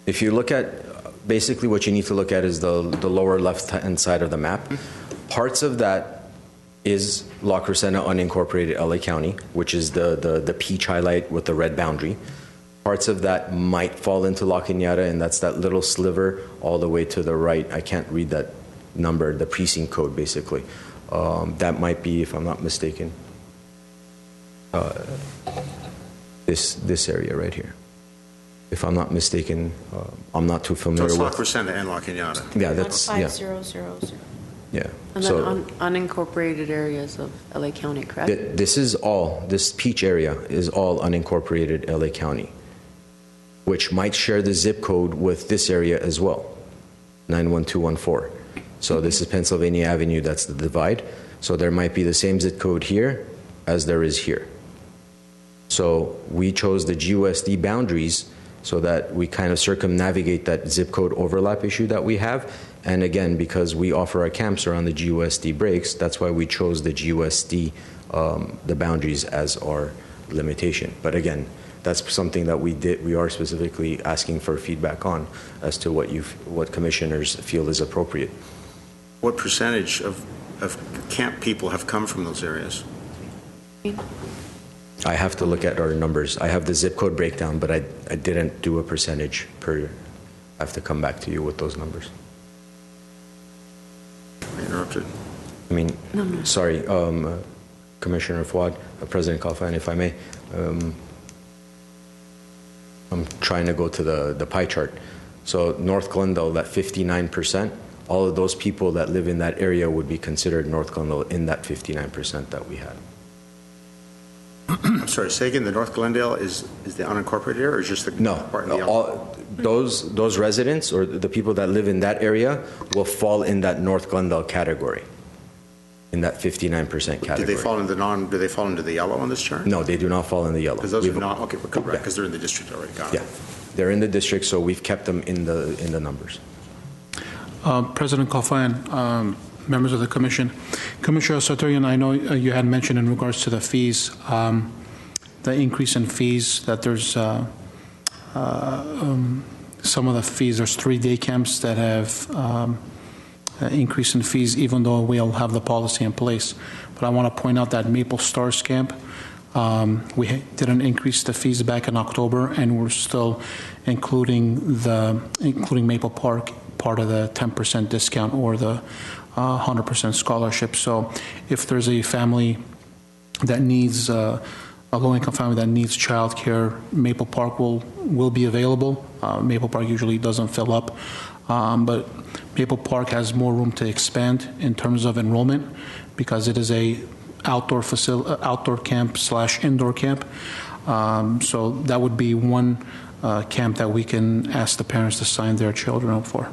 If you look at, basically what you need to look at is the lower left-hand side of the map. Parts of that is La Crescenta unincorporated LA County, which is the peach highlight with the red boundary. Parts of that might fall into La Cañada, and that's that little sliver all the way to the right. I can't read that number, the precinct code, basically. That might be, if I'm not mistaken, this area right here. If I'm not mistaken, I'm not too familiar with. So it's La Crescenta and La Cañada. Yeah, that's 5000. Yeah. And then unincorporated areas of LA County, correct? This peach area is all unincorporated LA County, which might share the zip code with this area as well, 91214. So this is Pennsylvania Avenue, that's the divide. So there might be the same zip code here as there is here. So we chose the GUSD boundaries so that we kind of circumnavigate that zip code overlap issue that we have. And again, because we offer our camps around the GUSD breaks, that's why we chose the GUSD, the boundaries as our limitation. But again, that's something that we are specifically asking for feedback on as to what commissioners feel is appropriate. What percentage of camp people have come from those areas? I have to look at our numbers. I have the zip code breakdown, but I didn't do a percentage per. I have to come back to you with those numbers. I interrupted. I mean, no. Sorry, Commissioner Fouad, President Kalfan, if I may. I'm trying to go to the pie chart. So North Glendale, that 59%, all of those people that live in that area would be considered North Glendale in that 59% that we had. I'm sorry, say again, the North Glendale is the unincorporated area, or is just the part in the those residents or the people that live in that area will fall in that North Glendale category, in that 59% category. Do they fall into the yellow on this chart? No, they do not fall in the yellow. Because those are not, okay, right, because they're in the district already, got it. Yeah, they're in the district, so we've kept them in the numbers. President Kalfan, members of the Commission. Commissioner Sartorian, I know you had mentioned in regards to the fees, the increase in fees, that there's some of the fees, there's 3 day camps that have increase in fees, even though we all have the policy in place. But I want to point out that Maple Stars camp, we didn't increase the fees back in October, and we're still including Maple Park part of the 10% discount or the 100% scholarship. So if there's a family that needs a low-income family that needs childcare, Maple Park will be available. Maple Park usually doesn't fill up, but Maple Park has more room to expand in terms of enrollment because it is a outdoor camp / indoor camp. So that would be one camp that we can ask the parents to sign their children up for.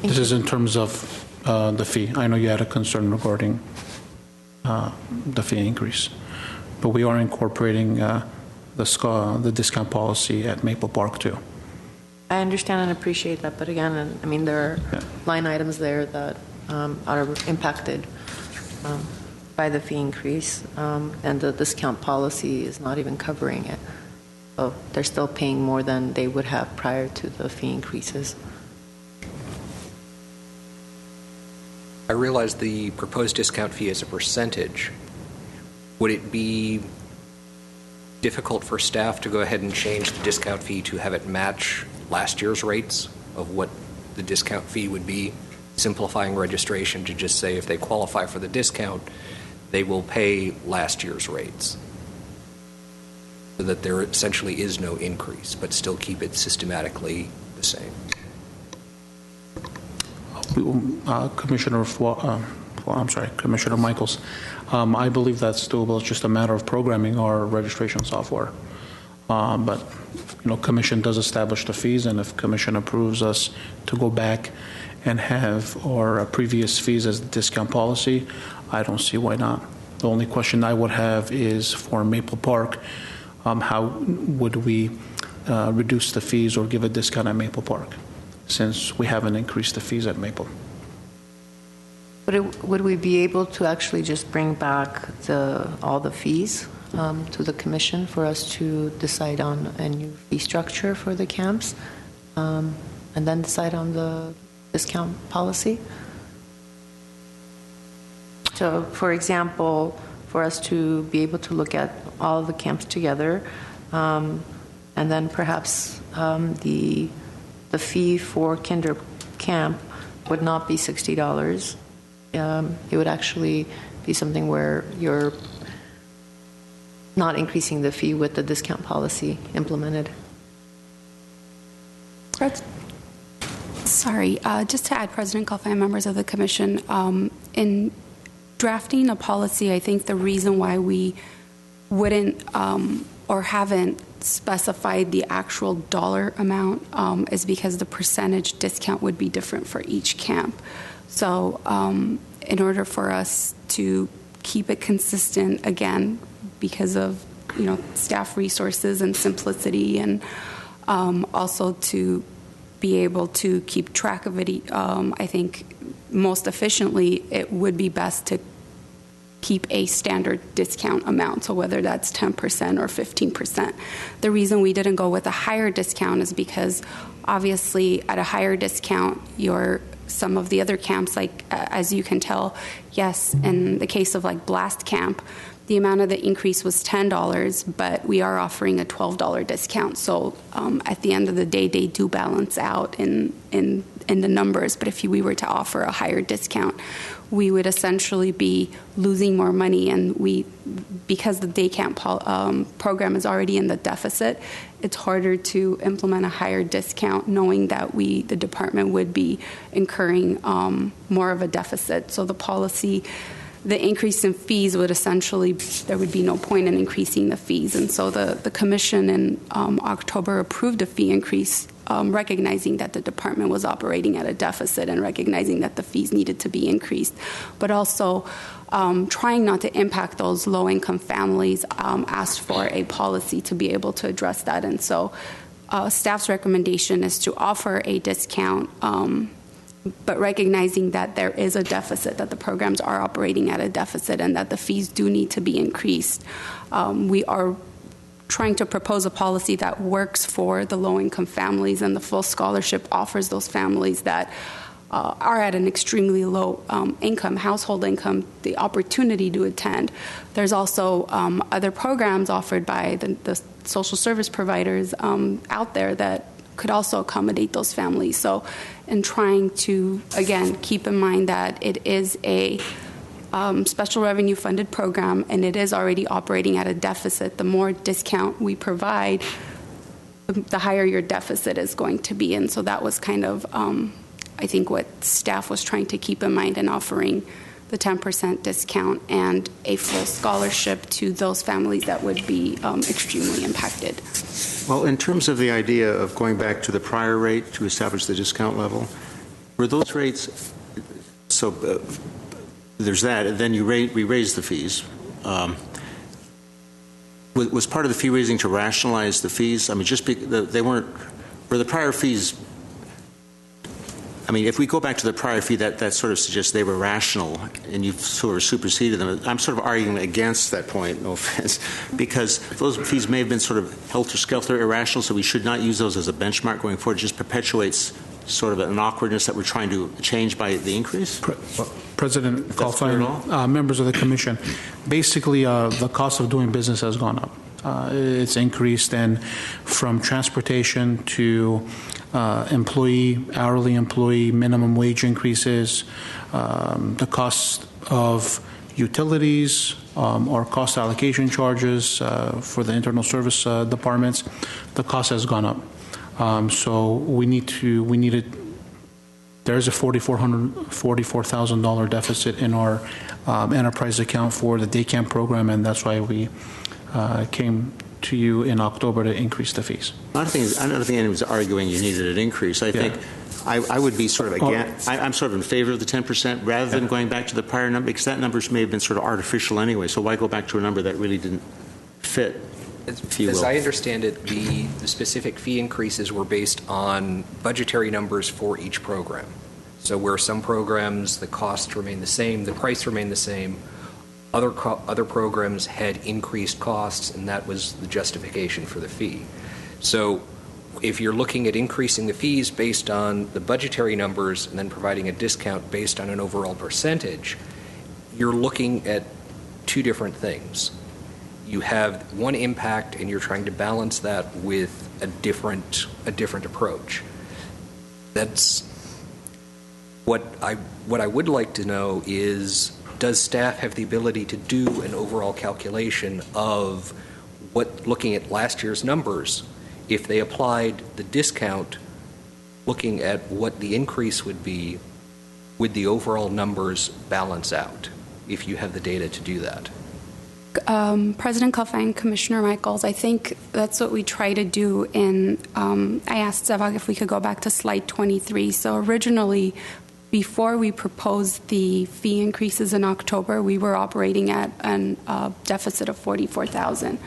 This is in terms of the fee. I know you had a concern regarding the fee increase, but we are incorporating the discount policy at Maple Park too. I understand and appreciate that, but again, I mean, there are line items there that are impacted by the fee increase, and the discount policy is not even covering it. So they're still paying more than they would have prior to the fee increases. realize the proposed discount fee is a percentage. Would it be difficult for staff to go ahead and change the discount fee to have it match last year's rates of what the discount fee would be, simplifying registration to just say if they qualify for the discount, they will pay last year's rates, so that there essentially is no increase, but still keep it systematically the same? Commissioner Michaels, I believe that's doable. It's just a matter of programming our registration software. But, Commission does establish the fees, and if Commission approves us to go back and have our previous fees as the discount policy, I don't see why not. The only question I would have is for Maple Park, how would we reduce the fees or give a discount at Maple Park, since we haven't increased the fees at Maple? Would we be able to actually just bring back all the fees to the Commission for us to decide on a new fee structure for the camps, and then decide on the discount policy? So, for example, for us to be able to look at all of the camps together, and then perhaps the fee for kinder camp would not be $60. It would actually be something where you're not increasing the fee with the discount policy implemented. Sorry, just to add, President Golfan and members of the Commission, in drafting a policy, I think the reason why we wouldn't or haven't specified the actual dollar amount is because the percentage discount would be different for each camp. So in order for us to keep it consistent, again, because of staff resources and simplicity, and also to be able to keep track of it, I think most efficiently it would be best to keep a standard discount amount, so whether that's 10% or 15%. The reason we didn't go with a higher discount is because obviously at a higher discount, some of the other camps, like as you can tell, yes, in the case of like Blast Camp, the amount of the increase was $10, but we are offering a $12 discount. So at the end of the day, they do balance out in the numbers. But if we were to offer a higher discount, we would essentially be losing more money. And because the day camp program is already in the deficit, it's harder to implement a higher discount knowing that the department would be incurring more of a deficit. So the increase in fees would essentially, there would be no point in increasing the fees. And so the Commission in October approved a fee increase, recognizing that the department was operating at a deficit and recognizing that the fees needed to be increased, but also trying not to impact those low-income families, asked for a policy to be able to address that. And so staff's recommendation is to offer a discount, but recognizing that there is a deficit, that the programs are operating at a deficit, and that the fees do need to be increased. We are trying to propose a policy that works for the low-income families, and the full scholarship offers those families that are at an extremely low household income, the opportunity to attend. There's also other programs offered by the social service providers out there that could also accommodate those families. So in trying to, again, keep in mind that it is a special revenue funded program and it is already operating at a deficit, the more discount we provide, the higher your deficit is going to be. And so that was kind of, I think, what staff was trying to keep in mind in offering the 10% discount and a full scholarship to those families that would be extremely impacted. Well, in terms of the idea of going back to the prior rate to establish the discount level, were those rates, so there's that, and then we raised the fees. Was part of the fee raising to rationalize the fees? I mean, they weren't, were the prior fees, I mean, if we go back to the prior fee, that sort of suggests they were rational, and you've sort of superseded them. I'm sort of arguing against that point, no offense, because those fees may have been sort of helter-skelter irrational, so we should not use those as a benchmark going forward. It just perpetuates sort of an awkwardness that we're trying to change by the increase? President If that's clear at Kalfan, members of the commission, basically the cost of doing business has gone up. It's increased, and from transportation to hourly employee minimum wage increases, the cost of utilities or cost allocation charges for the internal service departments, the cost has gone up. So there's a $44,000 deficit in our enterprise account for the day camp program, and that's why we came to you in October to increase the fees. I don't think anyone was arguing you needed an increase. I think I would be sort of I'm sort of in favor of the 10% rather than going back to the prior number, because that numbers may have been sort of artificial anyway. So why go back to a number that really didn't fit? As I understand it, the specific fee increases were based on budgetary numbers for each program. So where some programs, the costs remain the same, the price remained the same, other programs had increased costs, and that was the justification for the fee. So if you're looking at increasing the fees based on the budgetary numbers and then providing a discount based on an overall percentage, you're looking at two different things. You have one impact, and you're trying to balance that with a different approach. That's what I would like to know is, does staff have the ability to do an overall calculation of looking at last year's numbers, if they applied the discount, looking at what the increase would be, would the overall numbers balance out, if you have the data to do that? President Kalfan, Commissioner Michaels, I think that's what we try to do I asked Zavag if we could go back to slide 23. So originally, before we proposed the fee increases in October, we were operating at a deficit of $44,000.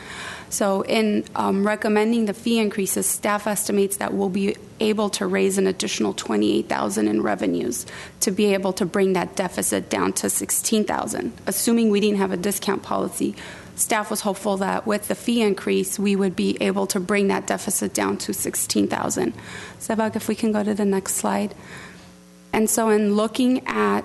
So in recommending the fee increases, staff estimates that we'll be able to raise an additional $28,000 in revenues to be able to bring that deficit down to $16,000. Assuming we didn't have a discount policy, staff was hopeful that with the fee increase, we would be able to bring that deficit down to $16,000. Zavag, if we can go to the next slide. And so in looking at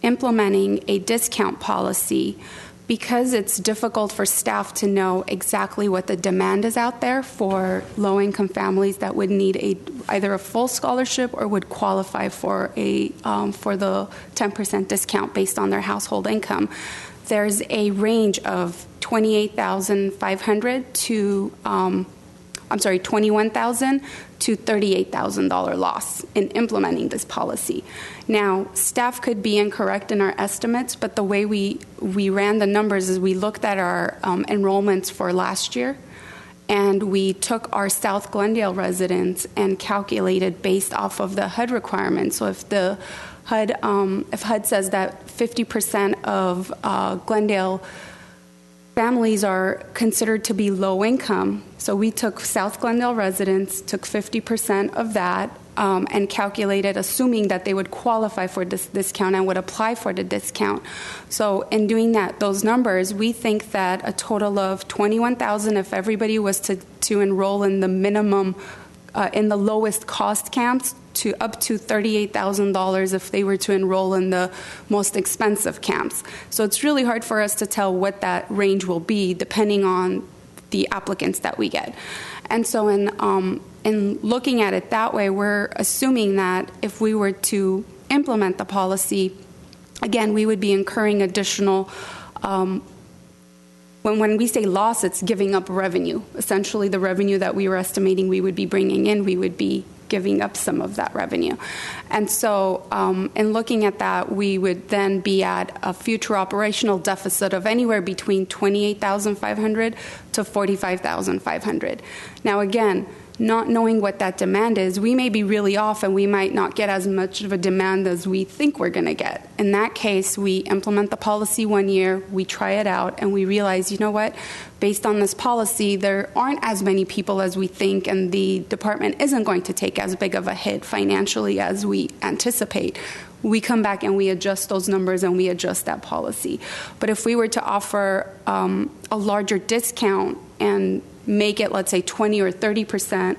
implementing a discount policy, because it's difficult for staff to know exactly what the demand is out there for low-income families that would need either a full scholarship or would qualify for the 10% discount based on their household income, there's a range of $21,000 to $38,000 loss in implementing this policy. Now, staff could be incorrect in our estimates, but the way we ran the numbers is we looked at our enrollments for last year, and we took our South Glendale residents and calculated based off of the HUD requirements. So if HUD says that 50% of Glendale families are considered to be low income, so we took South Glendale residents, took 50% of that, and calculated assuming that they would qualify for this discount and would apply for the discount. So in doing those numbers, we think that a total of $21,000 if everybody was to enroll in the minimum, in the lowest cost camps, to up to $38,000 if they were to enroll in the most expensive camps. So it's really hard for us to tell what that range will be depending on the applicants that we get. And so in looking at it that way, we're assuming that if we were to implement the policy, again, we would be incurring additional when we say loss, it's giving up revenue. Essentially, the revenue that we were estimating we would be bringing in, we would be giving up some of that revenue. And so in looking at that, we would then be at a future operational deficit of anywhere between $28,500 to $45,500. Now, again, not knowing what that demand is, we may be really off and we might not get as much of a demand as we think we're going to get. In that case, we implement the policy 1 year, we try it out, and we realize, you know what, based on this policy, there aren't as many people as we think, and the department isn't going to take as big of a hit financially as we anticipate. We come back and we adjust those numbers and we adjust that policy. But if we were to offer a larger discount and make it, let's say, 20 or 30%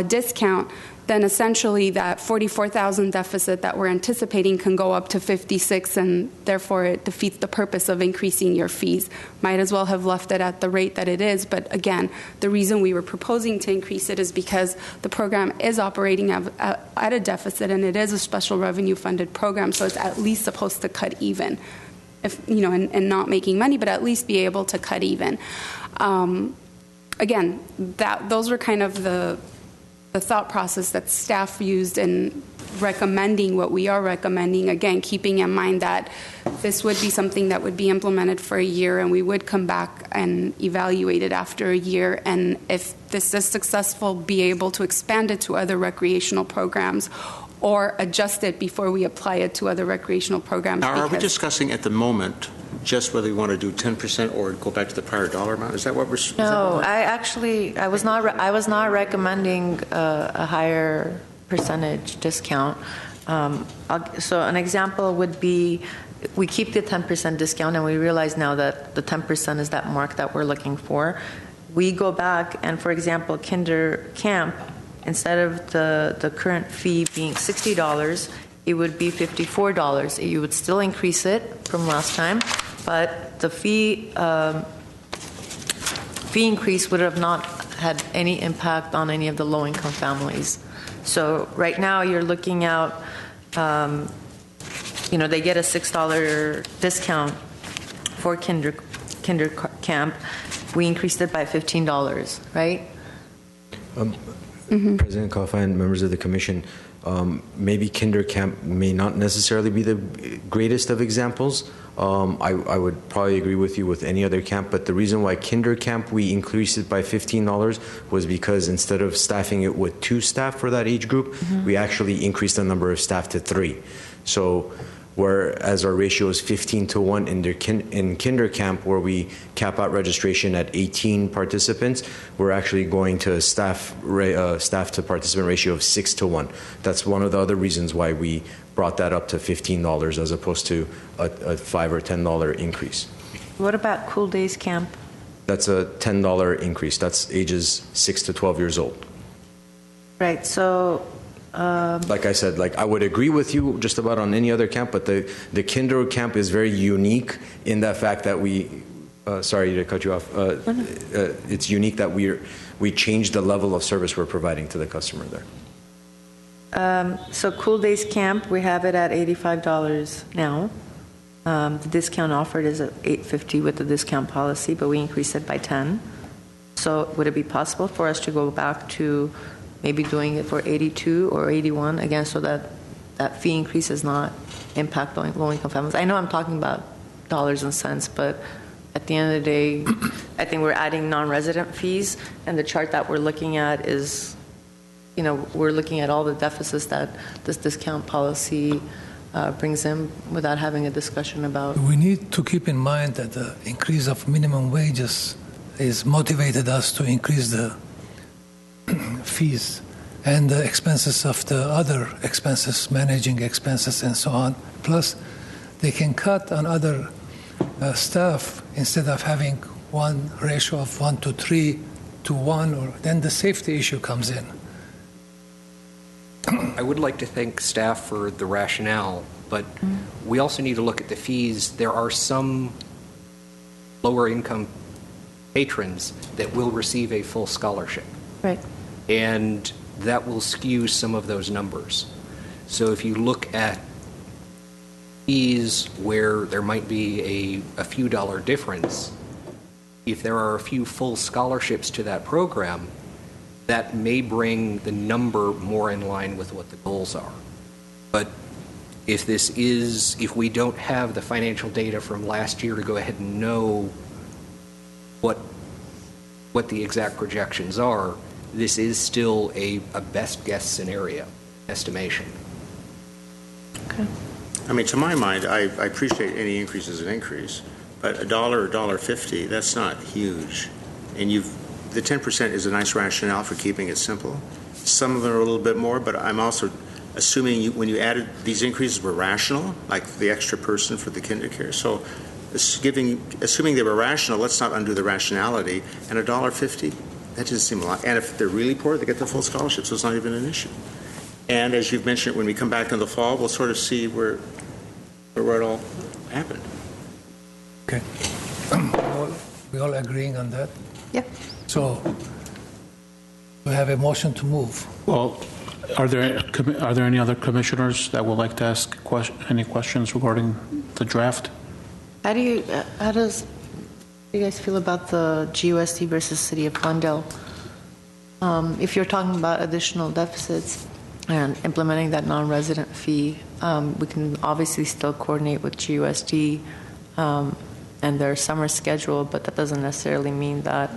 discount, then essentially that 44,000 deficit that we're anticipating can go up to 56, and therefore it defeats the purpose of increasing your fees. Might as well have left it at the rate that it is, but again, the reason we were proposing to increase it is because the program is operating at a deficit, and it is a special revenue funded program, so it's at least supposed to cut even, if and not making money, but at least be able to cut even. Again, those were kind of the thought process that staff used in recommending what we are recommending, again, keeping in mind that this would be something that would be implemented for a year, and we would come back and evaluate it after a year, and if this is successful, be able to expand it to other recreational programs or adjust it before we apply it to other recreational programs. Now, are we discussing at the moment just whether we want to do 10% or go back to the prior dollar amount? Is that what we're? No, I was not recommending a higher percentage discount. So an example would be, we keep the 10% discount, and we realize now that the 10% is that mark that we're looking for. We go back and, for example, kinder camp, instead of the current fee being $60, it would be $54. You would still increase it from last time, but the fee increase would have not had any impact on any of the low-income families. So right now you're looking out, they get a $6 discount for kinder camp. We increased it by $15, right? President Coffey and members of the commission, maybe kinder camp may not necessarily be the greatest of examples. I would probably agree with you with any other camp, but the reason why kinder camp we increased it by $15 was because instead of staffing it with 2 staff for that age group, we actually increased the number of staff to 3. So whereas our ratio is 15-1 in kinder camp, where we cap out registration at 18 participants, we're actually going to staff to participant ratio of 6-1. That's one of the other reasons why we brought that up to $15 as opposed to a $5 or $10 increase. What about Cool Days Camp? That's a $10 increase. That's ages 6 to 12 years old. Right. So. Like I said, I would agree with you just about on any other camp, but the kinder camp is very unique in that fact that sorry to cut you off. It's unique that we changed the level of service we're providing to the customer there. So Cool Days Camp, we have it at $85 now. The discount offered is at $8.50 with the discount policy, but we increased it by 10. So would it be possible for us to go back to maybe doing it for 82 or 81 again, so that that fee increase is not impacting low-income families? I know I'm talking about dollars and cents, but at the end of the day, I think we're adding non-resident fees, and the chart that we're looking at is, we're looking at all the deficits that this discount policy brings in without having a discussion about. We need to keep in mind that the increase of minimum wages is motivated us to increase the fees and the expenses of the other expenses, managing expenses and so on. Plus, they can cut on other staff instead of having one ratio of 1-3 to 1, or then the safety issue comes in. I would like to thank staff for the rationale, but we also need to look at the fees. There are some lower income patrons that will receive a full scholarship. Right. And that will skew some of those numbers. So if you look at fees where there might be a few dollar difference, if there are a few full scholarships to that program, that may bring the number more in line with what the goals are. But if we don't have the financial data from last year to go ahead and know what the exact projections are, this is still a best guess scenario estimation. Okay. I mean, to my mind, I appreciate any increase as an increase, but $1 or $1.50, that's not huge. And the 10% is a nice rationale for keeping it simple. Some of them are a little bit more, but I'm also assuming when you added these increases were rational, like the extra person for the kinder care. So assuming they were rational, let's not undo the rationality. And $1.50, That doesn't seem a lot. And if they're really poor, they get the full scholarship, so it's not even an issue. And as you've mentioned, when we come back in the fall, we'll sort of see where it all happened. Okay. We all agreeing on that? Yeah. So we have a motion to move. Well, are there any other commissioners that would like to ask any questions regarding the draft? How does you guys feel about the GUSD versus City of Glendale? If you're talking about additional deficits and implementing that non-resident fee, we can obviously still coordinate with GUSD and their summer schedule, but that doesn't necessarily mean that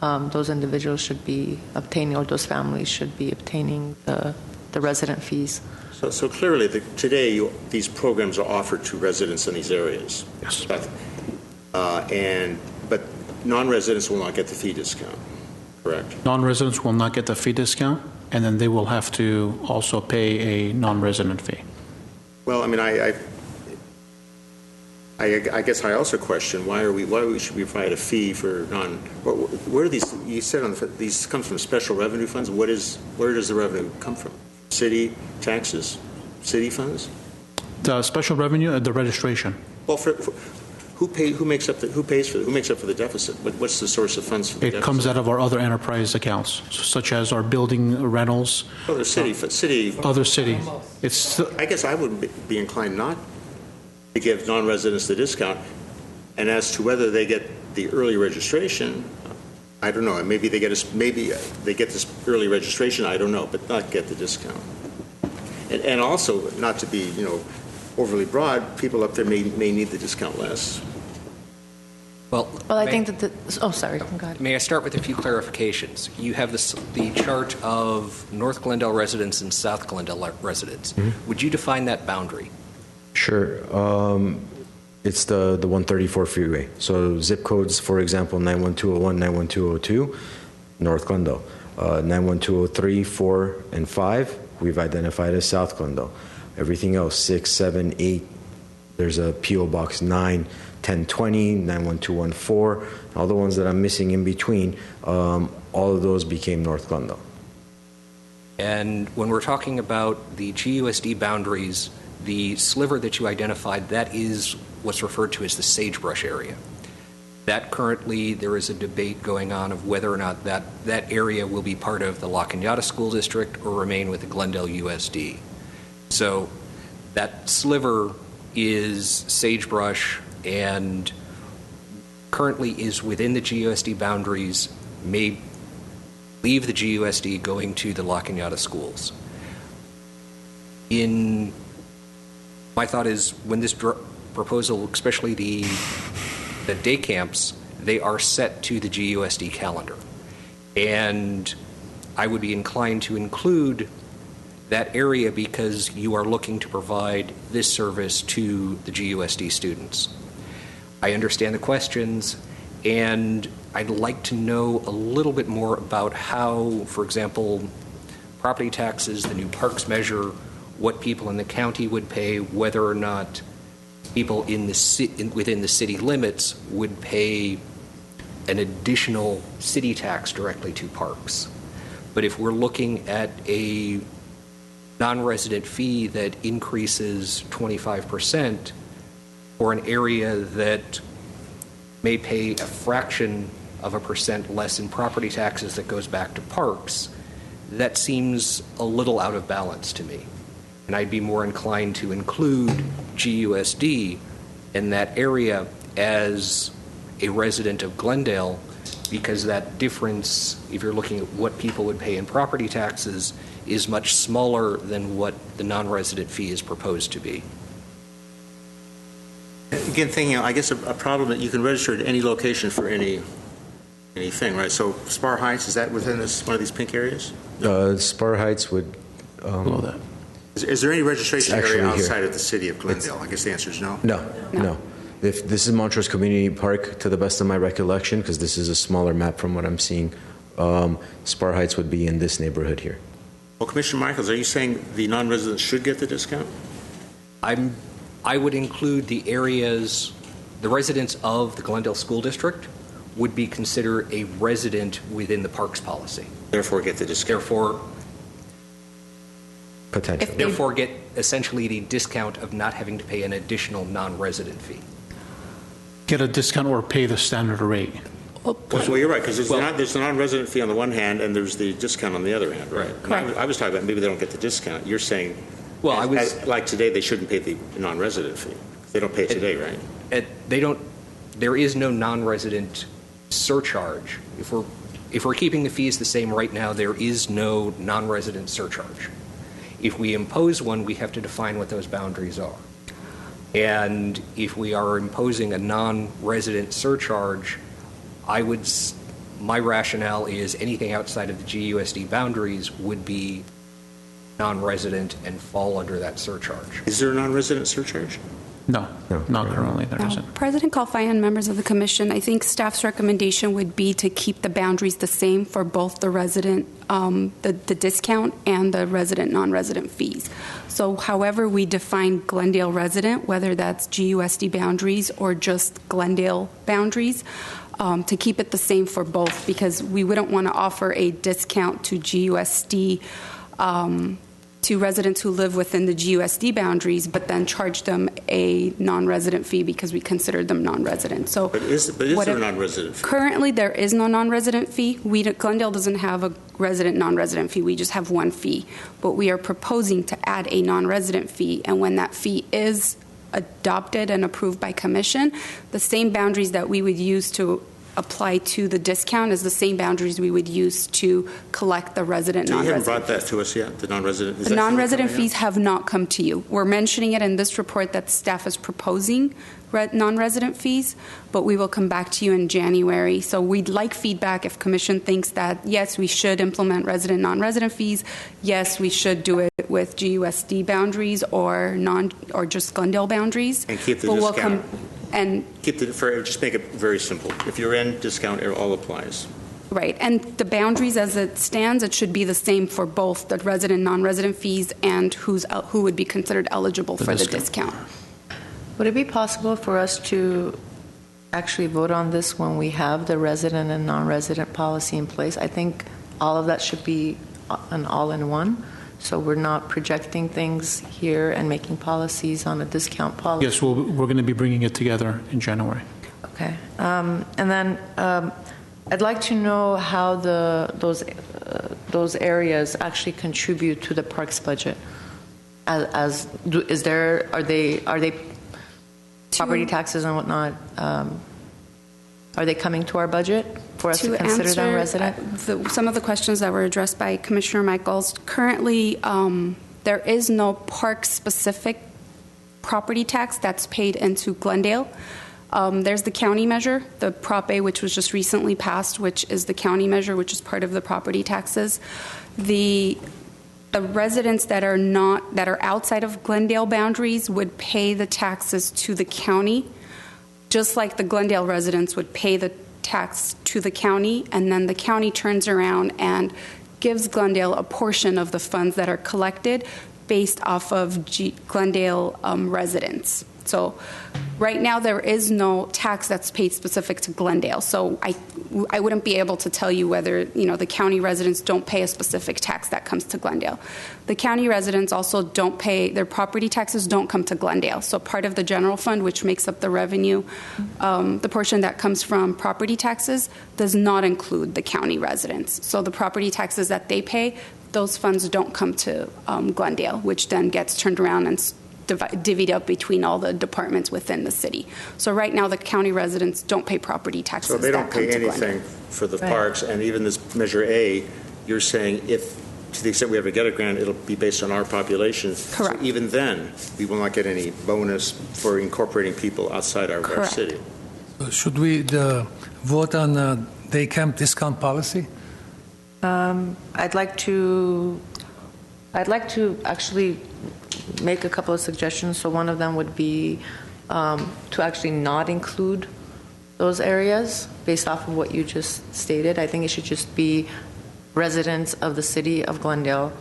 those individuals should be obtaining, or those families should be obtaining the resident fees. So clearly, today, these programs are offered to residents in these areas. Yes. But non-residents will not get the fee discount, correct? Non-residents will not get the fee discount, and then they will have to also pay a non-resident fee. Well, I mean, I guess I also question why should we provide a fee for where are these? You said these come from special revenue funds. Where does the revenue come from? City taxes, city funds. The special revenue, the registration. Well, who makes up for the deficit? What's the source of funds for the deficit? It comes out of our other enterprise accounts, such as our building rentals. Oh, the city. Other city. I guess I would be inclined not to give non-residents the discount, and as to whether they get the early registration, I don't know. Maybe they get this early registration. I don't know, but not get the discount. And also, not to be overly broad, people up there may need the discount less. Well, I think that sorry. Go ahead. May I start with a few clarifications? You have the chart of North Glendale residents and South Glendale residents. Mm-hmm. Would you define that boundary? Sure. It's the 134 freeway. So zip codes, for example, 91201, 91202, North Glendale. 91203, 4, and 5, we've identified as South Glendale. Everything else, 6, 7, 8, there's a P.O. Box 9, 1020, 91214, all the ones that I'm missing in between, all of those became North Glendale. And when we're talking about the GUSD boundaries, the sliver that you identified, that is what's referred to as the sagebrush area. That currently, there is a debate going on of whether or not that area will be part of the La Cañada School District or remain with the Glendale USD. So that sliver is sagebrush and currently is within the GUSD boundaries, may leave the GUSD going to the La Cañada schools. My thought is when this proposal, especially the day camps, they are set to the GUSD calendar. And I would be inclined to include that area because you are looking to provide this service to the GUSD students. I understand the questions, and I'd like to know a little bit more about how, for example, property taxes, the new parks measure, what people in the county would pay, whether or not people within the city limits would pay an additional city tax directly to parks. But if we're looking at a non-resident fee that increases 25% for an area that may pay a fraction of a percent less in property taxes that goes back to parks, that seems a little out of balance to me. And I'd be more inclined to include GUSD in that area as a resident of Glendale, because that difference, if you're looking at what people would pay in property taxes, is much smaller than what the non-resident fee is proposed to be. Again, thinking, I guess a problem that you can register at any location for anything, right? So Spar Heights, is that within one of these pink areas? Spar Heights would below that. Is there any registration area outside of the city of Glendale? I guess the answer is no. No. If this is Montrose Community Park, to the best of my recollection, because this is a smaller map from what I'm seeing, Spar Heights would be in this neighborhood here. Well, Commissioner Michaels, are you saying the non-residents should get the discount? I would include the areas, the residents of the Glendale School District would be considered a resident within the parks policy. Therefore, get the discount. Potentially. Therefore, get essentially the discount of not having to pay an additional non-resident fee. Get a discount or pay the standard rate. Well, you're right, because there's the non-resident fee on the one hand, and there's the discount on the other hand, right? Correct. I was talking about maybe they don't get the discount. You're saying, Well, like today, they shouldn't pay the non-resident fee. They don't pay it today, right? There is no non-resident surcharge. If we're keeping the fees the same right now, there is no non-resident surcharge. If we impose one, we have to define what those boundaries are. And if we are imposing a non-resident surcharge, my rationale is anything outside of the GUSD boundaries would be non-resident and fall under that surcharge. Is there a non-resident surcharge? No, not currently. There Now, isn't. President Kalfaya and members of the commission, I think staff's recommendation would be to keep the boundaries the same for both the resident, the discount and the resident, non-resident fees. So however we define Glendale resident, whether that's GUSD boundaries or just Glendale boundaries, to keep it the same for both, because we wouldn't want to offer a discount to GUSD to residents who live within the GUSD boundaries, but then charge them a non-resident fee because we consider them non-resident. So, But is there a non-resident fee? Currently, there is no non-resident fee. Glendale doesn't have a resident, non-resident fee. We just have one fee. But we are proposing to add a non-resident fee, and when that fee is adopted and approved by commission, the same boundaries that we would use to apply to the discount is the same boundaries we would use to collect the resident, So you non-resident. haven't brought that to us yet, the non-resident? The non-resident fees have not come to you. We're mentioning it in this report that staff is proposing non-resident fees, but we will come back to you in January. So we'd like feedback if commission thinks that, yes, we should implement resident, non-resident fees. Yes, we should do it with GUSD boundaries or just Glendale boundaries. And keep the But we'll discount. Just make it very simple. If you're in, discount, it all applies. Right, and the boundaries as it stands, it should be the same for both the resident, non-resident fees and who would be considered eligible for the discount. Would it be possible for us to actually vote on this when we have the resident and non-resident policy in place? I think all of that should be an all-in-one, so we're not projecting things here and making policies on a discount policy. Yes, we're going to be bringing it together in January. Okay. And then I'd like to know how those areas actually contribute to the parks budget. Are they property taxes and whatnot? Are they coming to our budget for us to consider them resident? Some of the questions that were addressed by Commissioner Michaels, currently there is no park-specific property tax that's paid into Glendale. There's the county measure, the Prop A, which was just recently passed, which is the county measure, which is part of the property taxes. The residents that are outside of Glendale boundaries would pay the taxes to the county, just like the Glendale residents would pay the tax to the county, and then the county turns around and gives Glendale a portion of the funds that are collected based off of Glendale residents. So right now there is no tax that's paid specific to Glendale. So I wouldn't be able to tell you whether, the county residents don't pay a specific tax that comes to Glendale. The county residents also don't pay, their property taxes don't come to Glendale. So part of the general fund, which makes up the revenue, the portion that comes from property taxes does not include the county residents. So the property taxes that they pay, those funds don't come to Glendale, which then gets turned around and divvied up between all the departments within the city. So right now, the county residents don't pay property taxes. So they don't that come pay to anything Glendale. for the parks, and even this Measure A, you're saying if, to the extent we ever get a grant, it'll be based on our population. Correct. So even then, we will not get any bonus for incorporating people outside our city. So should we vote on day camp discount policy? I'd like to actually make a couple of suggestions. So one of them would be to actually not include those areas based off of what you just stated. I think it should just be residents of the city of Glendale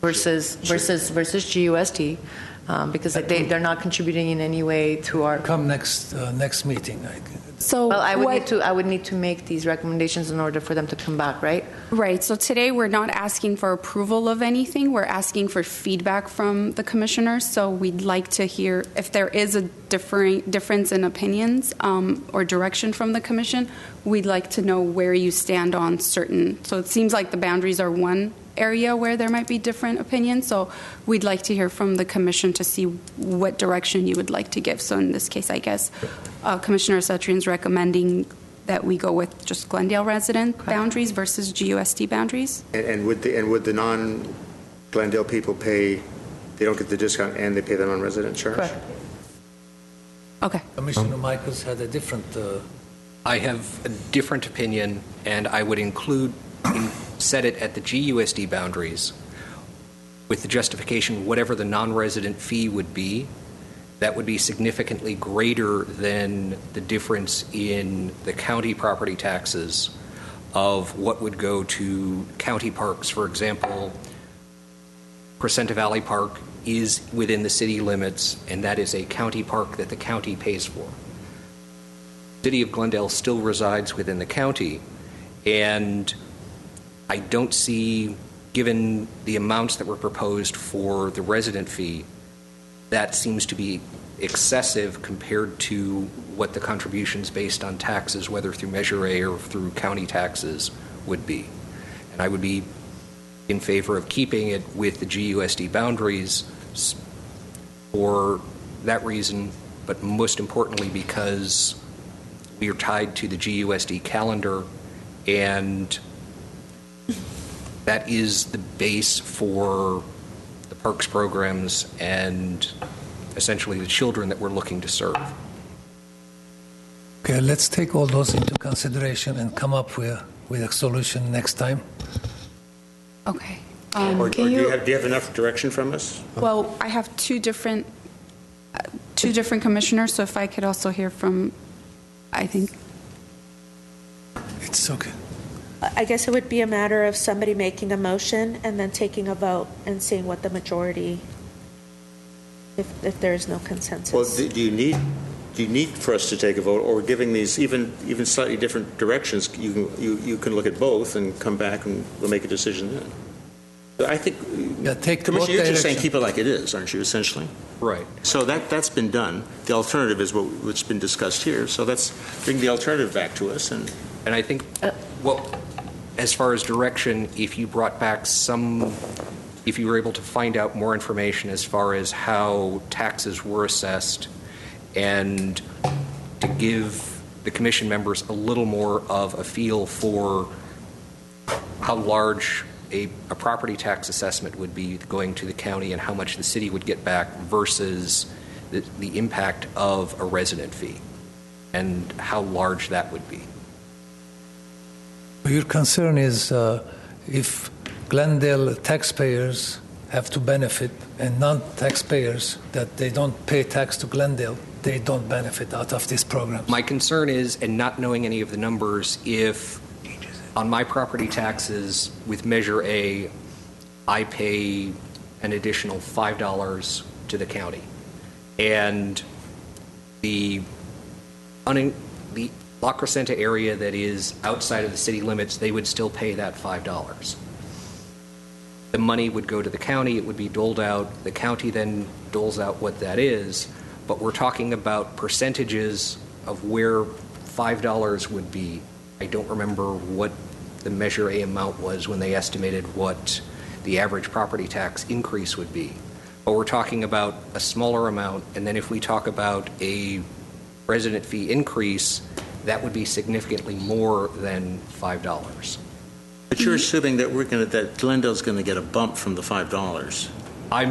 versus GUSD because they're not contributing in any way to our. Come next meeting. So Well, I would need to make these recommendations in order for them to come back, right? Right. So today we're not asking for approval of anything. We're asking for feedback from the commissioners. So we'd like to hear if there is a difference in opinions or direction from the commission. We'd like to know where you stand on certain. So it seems like the boundaries are one area where there might be different opinions. So we'd like to hear from the commission to see what direction you would like to give. So in this case, I guess Commissioner Cetrian's recommending that we go with just Glendale resident boundaries versus GUSD boundaries. And would the non-Glendale people pay, they don't get the discount and they pay the non-resident charge? Correct. Okay. Commissioner Michaels had a different. I have a different opinion, and I would set it at the GUSD boundaries with the justification whatever the non-resident fee would be, that would be significantly greater than the difference in the county property taxes of what would go to county parks. For example, Crescenta Valley Park is within the city limits, and that is a county park that the county pays for. The city of Glendale still resides within the county, and I don't see, given the amounts that were proposed for the resident fee, that seems to be excessive compared to what the contributions based on taxes, whether through Measure A or through county taxes, would be. And I would be in favor of keeping it with the GUSD boundaries for that reason, but most importantly because we are tied to the GUSD calendar, and that is the base for the parks programs and essentially the children that we're looking to serve. Okay, let's take all those into consideration and come up with a solution next time. Okay. Or do you have enough direction from us? Well, I have two different commissioners, so if I could also hear from, I think. It's okay. I guess it would be a matter of somebody making a motion and then taking a vote and seeing what the majority, if there is no consensus. Well, do you need for us to take a vote, or giving these even slightly different directions? You can look at both and come back and we'll make a decision then. I think, Commissioner, you're just saying keep it like it is, aren't you, essentially? Right. So that's been done. The alternative is what's been discussed here. So let's bring the alternative back to us. And I think, as far as direction, if you brought back if you were able to find out more information as far as how taxes were assessed, and to give the commission members a little more of a feel for how large a property tax assessment would be going to the county and how much the city would get back versus the impact of a resident fee and how large that would be. Your concern is if Glendale taxpayers have to benefit and non-taxpayers that they don't pay tax to Glendale, they don't benefit out of this program. My concern is, and not knowing any of the numbers, if on my property taxes with Measure A, I pay an additional $5 to the county, and the La Crescenta area that is outside of the city limits, they would still pay that $5. The money would go to the county, it would be doled out, the county then doles out what that is, but we're talking about percentages of where $5 would be. I don't remember what the Measure A amount was when they estimated what the average property tax increase would be. But we're talking about a smaller amount, and then if we talk about a resident fee increase, that would be significantly more than $5. But you're assuming that that Glendale's going to get a bump from the $5. I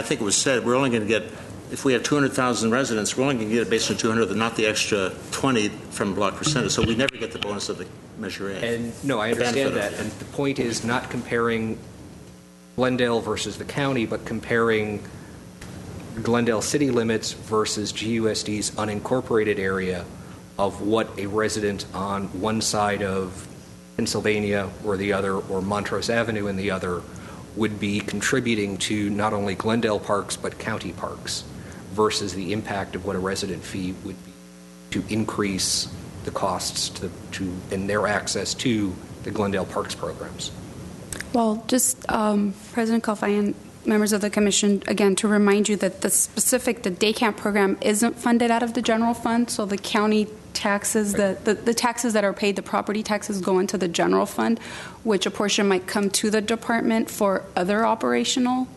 think it was said we're only going to get, if we have 200,000 residents, we're only going to get it based on 200, not the extra 20 from Block Percentage. So we never get the bonus of the Measure A. And no, I understand that. And the point is not comparing Glendale versus the county, but comparing Glendale city limits versus GUSD's unincorporated area of what a resident on one side of Pennsylvania or the other, or Montrose Avenue in the other, would be contributing to not only Glendale parks but county parks versus the impact of what a resident fee would be to increase the costs to and their access to the Glendale Parks programs? Well, just President Kalfai and members of the commission, again, to remind you that the day camp program isn't funded out of the general fund, so the county taxes, the taxes that are paid, the property taxes go into the general fund, which a portion might come to the department for other operational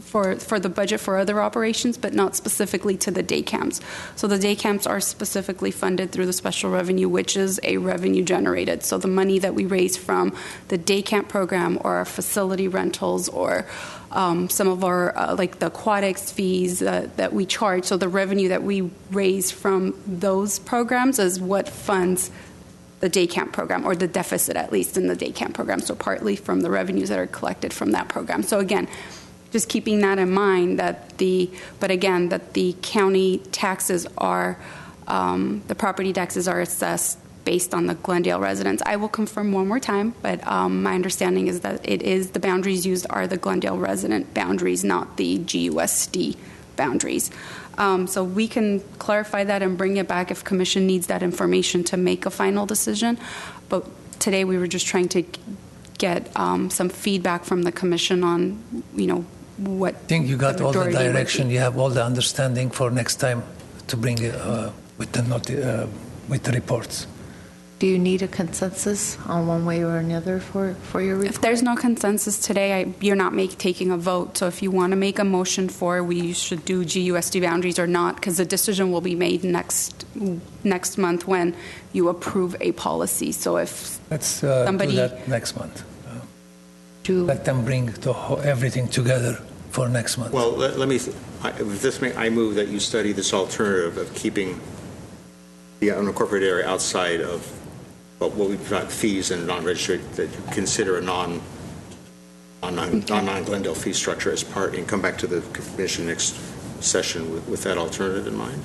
for the budget for other operations, but not specifically to the day camps. So the day camps are specifically funded through the special revenue, which is a revenue generated. So the money that we raise from the day camp program or our facility rentals or some of our, like the aquatics fees that we charge, so the revenue that we raise from those programs is what funds the day camp program, or the deficit at least in the day camp program, so partly from the revenues that are collected from that program. So again, just keeping that in mind, that the county taxes are, the property taxes are assessed based on the Glendale residents. I will confirm one more time, but my understanding is that the boundaries used are the Glendale resident boundaries, not the GUSD boundaries. So we can clarify that and bring it back if commission needs that information to make a final decision. But today we were just trying to get some feedback from the commission on, what. I think you got all the direction. You have all the understanding for next time to bring it with the reports. Do you need a consensus on one way or another for your report? If there's no consensus today, you're not taking a vote. So if you want to make a motion for we should do GUSD boundaries or not, because the decision will be made next month when you approve a policy. So if let's somebody do that next month. Let them bring everything together for next month. Well, I move that you study this alternative of keeping the unincorporated area outside of what we've got fees and non-registered, that you consider a non-Glendale fee structure as part, and come back to the commission next session with that alternative in mind.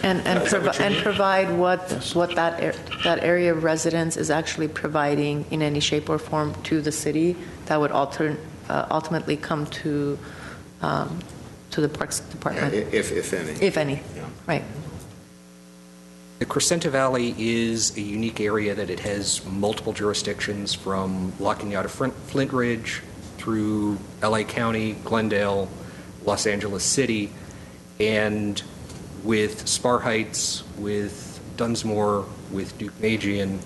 And provide what that area of residence is actually providing in any shape or form to the city that would ultimately come to the Parks Department. If any. If any, yeah. Right. The Crescenta Valley is a unique area that it has multiple jurisdictions, from La Cañada Flint Ridge through LA County, Glendale, Los Angeles City, and with Spar Heights, with Dunsmore, with Duke Magian,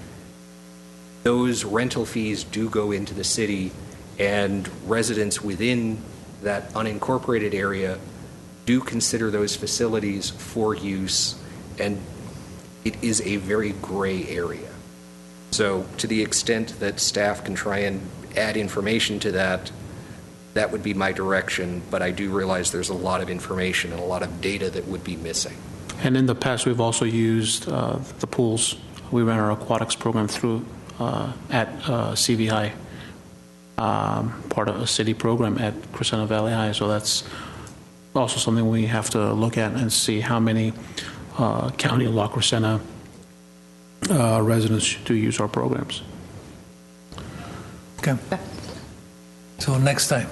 those rental fees do go into the city, and residents within that unincorporated area do consider those facilities for use, and it is a very gray area. So to the extent that staff can try and add information to that, that would be my direction, but I do realize there's a lot of information and a lot of data that would be missing. And in the past, we've also used the pools. We ran our aquatics program through at CV High, part of a city program at Crescenta Valley High. So that's also something we have to look at and see how many County of La Crescenta residents do use our programs. Okay. So next time.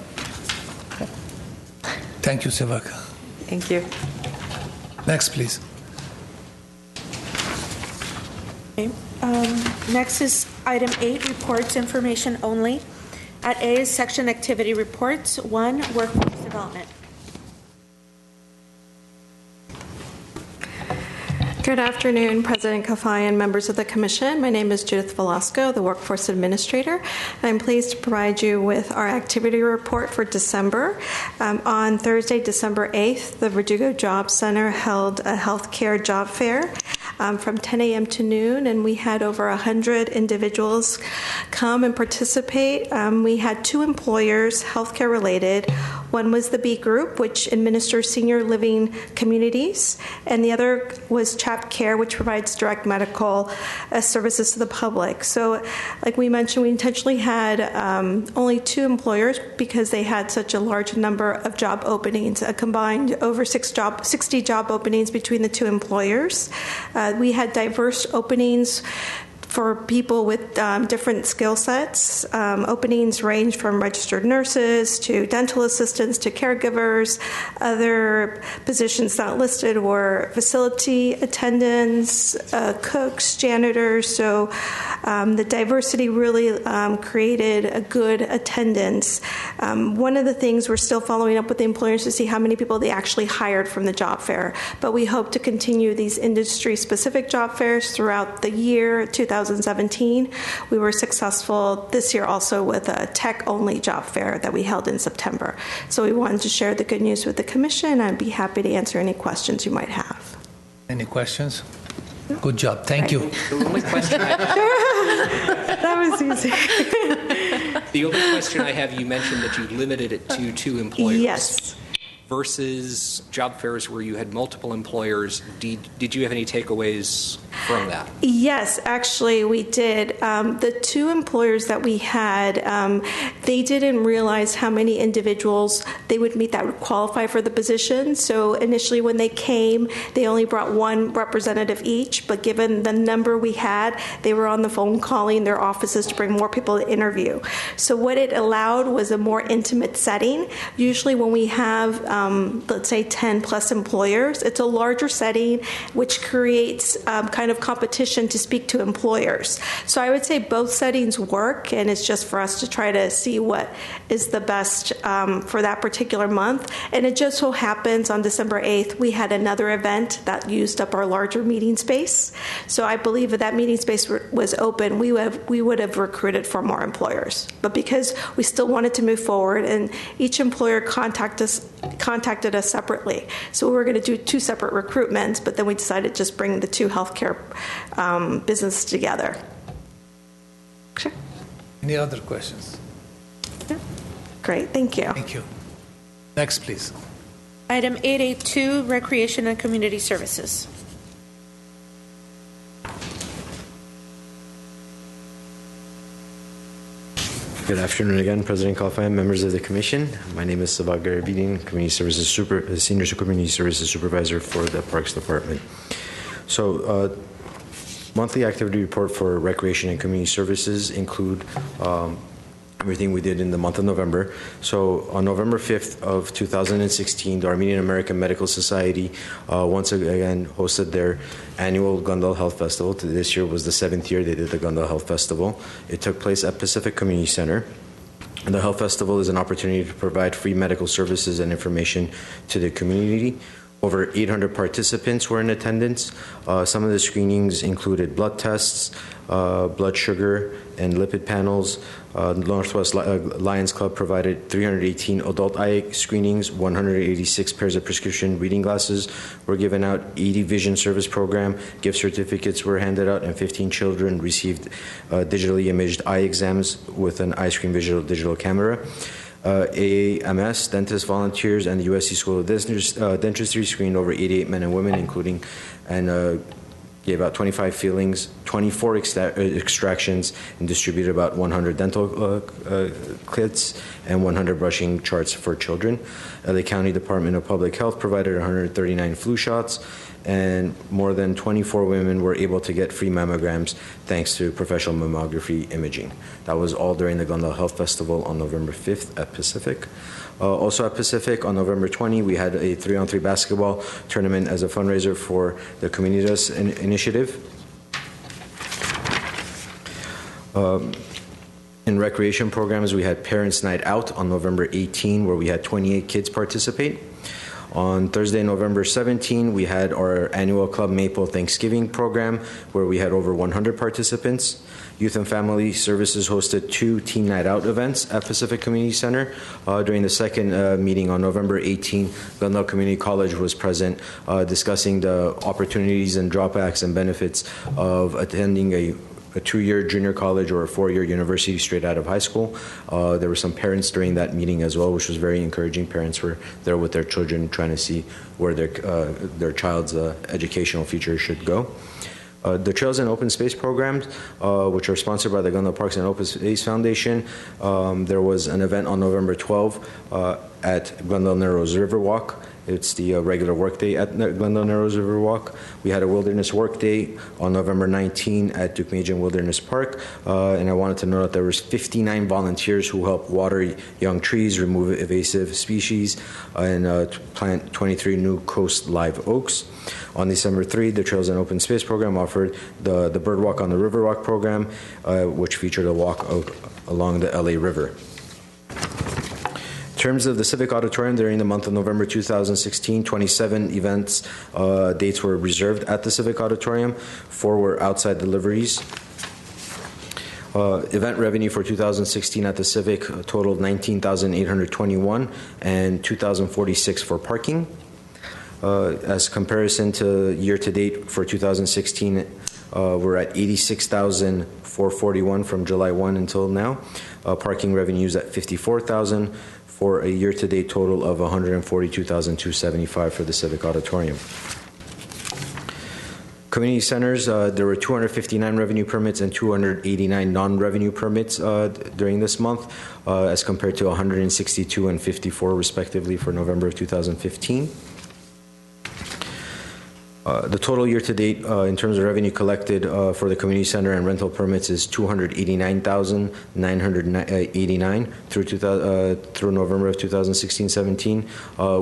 Thank you, Sevaka. Thank you. Next, please. Okay. Next is item 8, reports information only. At A is section activity reports. 1, workforce development. Good afternoon, President Kalfai and members of the Commission. My name is Judith Velasco, the Workforce Administrator. I'm pleased to provide you with our activity report for December. On Thursday, December 8th, the Verdugo Job Center held a healthcare job fair from 10 a.m. to noon, and we had over 100 individuals come and participate. We had 2 employers, healthcare related. One was the B Group, which administers senior living communities, and the other was Chap Care, which provides direct medical services to the public. So, like we mentioned, we intentionally had only 2 employers because they had such a large number of job openings, a combined over 60 job openings between the 2 employers. We had diverse openings for people with different skill sets. Openings range from registered nurses to dental assistants to caregivers. Other positions not listed were facility attendants, cooks, janitors. So the diversity really created a good attendance. One of the things we're still following up with the employers to see how many people they actually hired from the job fair, but we hope to continue these industry-specific job fairs throughout the year 2017. We were successful this year also with a tech-only job fair that we held in September. So we wanted to share the good news with the Commission. I'd be happy to answer any questions you might have. Any questions? Good job. Thank you. The only question That was easy. the only question I have, you mentioned that you limited it to 2 employers. Yes. Versus job fairs where you had multiple employers. Did you have any takeaways from that? Yes, actually, we did. The 2 employers that we had, they didn't realize how many individuals they would meet that would qualify for the position. So initially when they came, they only brought 1 representative each, but given the number we had, they were on the phone calling their offices to bring more people to interview. So what it allowed was a more intimate setting. Usually when we have, let's say 10 plus employers, it's a larger setting, which creates kind of competition to speak to employers. So I would say both settings work, and it's just for us to try to see what is the best for that particular month. And it just so happens on December 8th, we had another event that used up our larger meeting space. So I believe if that meeting space was open, we would have recruited for more employers. But because we still wanted to move forward, and each employer contacted us separately. So we were going to do 2 separate recruitments, but then we decided to just bring the 2 healthcare businesses together. Sure. Any other questions? Yeah. Great, thank you. Thank you. Next, please. Item 882, Recreation and Community Services. Good afternoon again, President Kalfan, members of the Commission. My name is Sabah Garabidin, Senior Community Services Supervisor for the Parks Department. So, monthly activity report for Recreation and Community Services include everything we did in the month of November. So on November 5th of 2016, the Armenian American Medical Society once again hosted their annual Glendale Health Festival. This year was the 7th year they did the Glendale Health Festival. It took place at Pacific Community Center. And the Health Festival is an opportunity to provide free medical services and information to the community. Over 800 participants were in attendance. Some of the screenings included blood tests, blood sugar, and lipid panels. Northwest Lions Club provided 318 adult eye screenings, 186 pairs of prescription reading glasses were given out, 80 vision service program, gift certificates were handed out, and 15 children received digitally imaged eye exams with an iScreen digital camera. AAMS, dentists, volunteers, and the USC School of Dentistry screened over 88 men and women, including and gave out 25 fillings, 24 extractions, and distributed about 100 dental kits and 100 brushing charts for children. LA County Department of Public Health provided 139 flu shots, and more than 24 women were able to get free mammograms thanks to professional mammography imaging. That was all during the Glendale Health Festival on November 5th at Pacific. Also at Pacific, on November 20, we had a 3-on-3 basketball tournament as a fundraiser for the Comunidad initiative. In recreation programs, we had Parents' Night Out on November 18, where we had 28 kids participate. On Thursday, November 17, we had our annual Club Maple Thanksgiving program, where we had over 100 participants. Youth and Family Services hosted 2 Teen Night Out events at Pacific Community Center. During the second meeting on November 18, Glendale Community College was present discussing the opportunities and drawbacks and benefits of attending a 2-year junior college or a 4-year university straight out of high school. There were some parents during that meeting as well, which was very encouraging. Parents were there with their children trying to see where their child's educational future should go. The Trails and Open Space programs, which are sponsored by the Glendale Parks and Open Space Foundation, there was an event on November 12 at Glendale Narrows Riverwalk, It's the regular work day at Glendale Narrows Riverwalk. We had a wilderness work day on November 19 at Duke-Majan Wilderness Park, and I wanted to note that there was 59 volunteers who helped water young trees, remove invasive species, and plant 23 new coast live oaks. On December 3, the Trails and Open Space program offered the Bird Walk on the Riverwalk program, which featured a walk along the LA River. In terms of the Civic Auditorium, during the month of November 2016, 27 events dates were reserved at the Civic Auditorium. 4 were outside deliveries. Event revenue for 2016 at the Civic totaled $19,821 and $2,046 for parking. As comparison to year-to-date for 2016, we're at $86,441 from July 1 until now. Parking revenues at $54,000 for a year-to-date total of $142,275 for the Civic Auditorium. Community centers, there were 259 revenue permits and 289 non-revenue permits during this month, as compared to 162 and 54 respectively for November of 2015. The total year-to-date in terms of revenue collected for the community center and rental permits is $289,989 through November of 2016-17,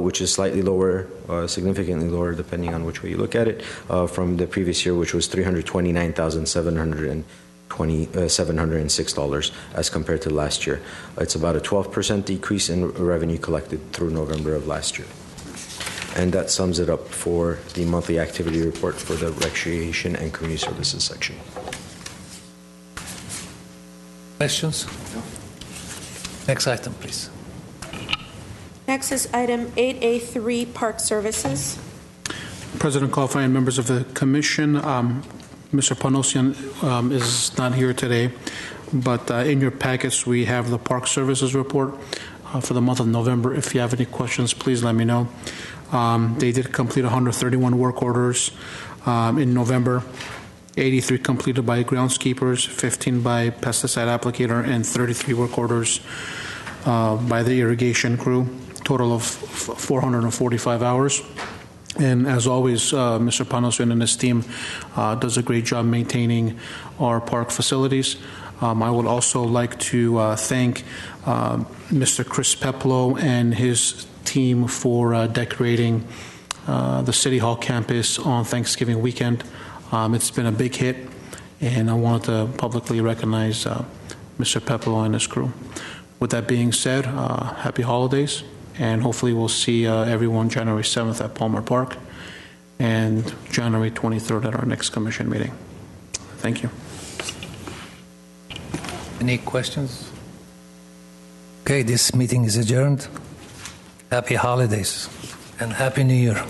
which is slightly lower, significantly lower, depending on which way you look at it, from the previous year, which was $329,706 as compared to last year. It's about a 12% decrease in revenue collected through November of last year. And that sums it up for the monthly activity report for the Recreation and Community Services section. Questions? No. Next item, please. Next is item 8A3, Park Services. President Kalfa and members of the Commission, Mr. Panosian is not here today, but in your packets we have the Park Services report for the month of November. If you have any questions, please let me know. They did complete 131 work orders in November, 83 completed by groundskeepers, 15 by pesticide applicator, and 33 work orders by the irrigation crew, total of 445 hours. And as always, Mr. Panosian and his team does a great job maintaining our park facilities. I would also like to thank Mr. Chris Peplow and his team for decorating the City Hall campus on Thanksgiving weekend. It's been a big hit, and I wanted to publicly recognize Mr. Peplow and his crew. With that being said, happy holidays, and hopefully we'll see everyone January 7th at Palmer Park and January 23rd at our next commission meeting. Thank you. Any questions? Okay, this meeting is adjourned. Happy holidays and Happy New Year.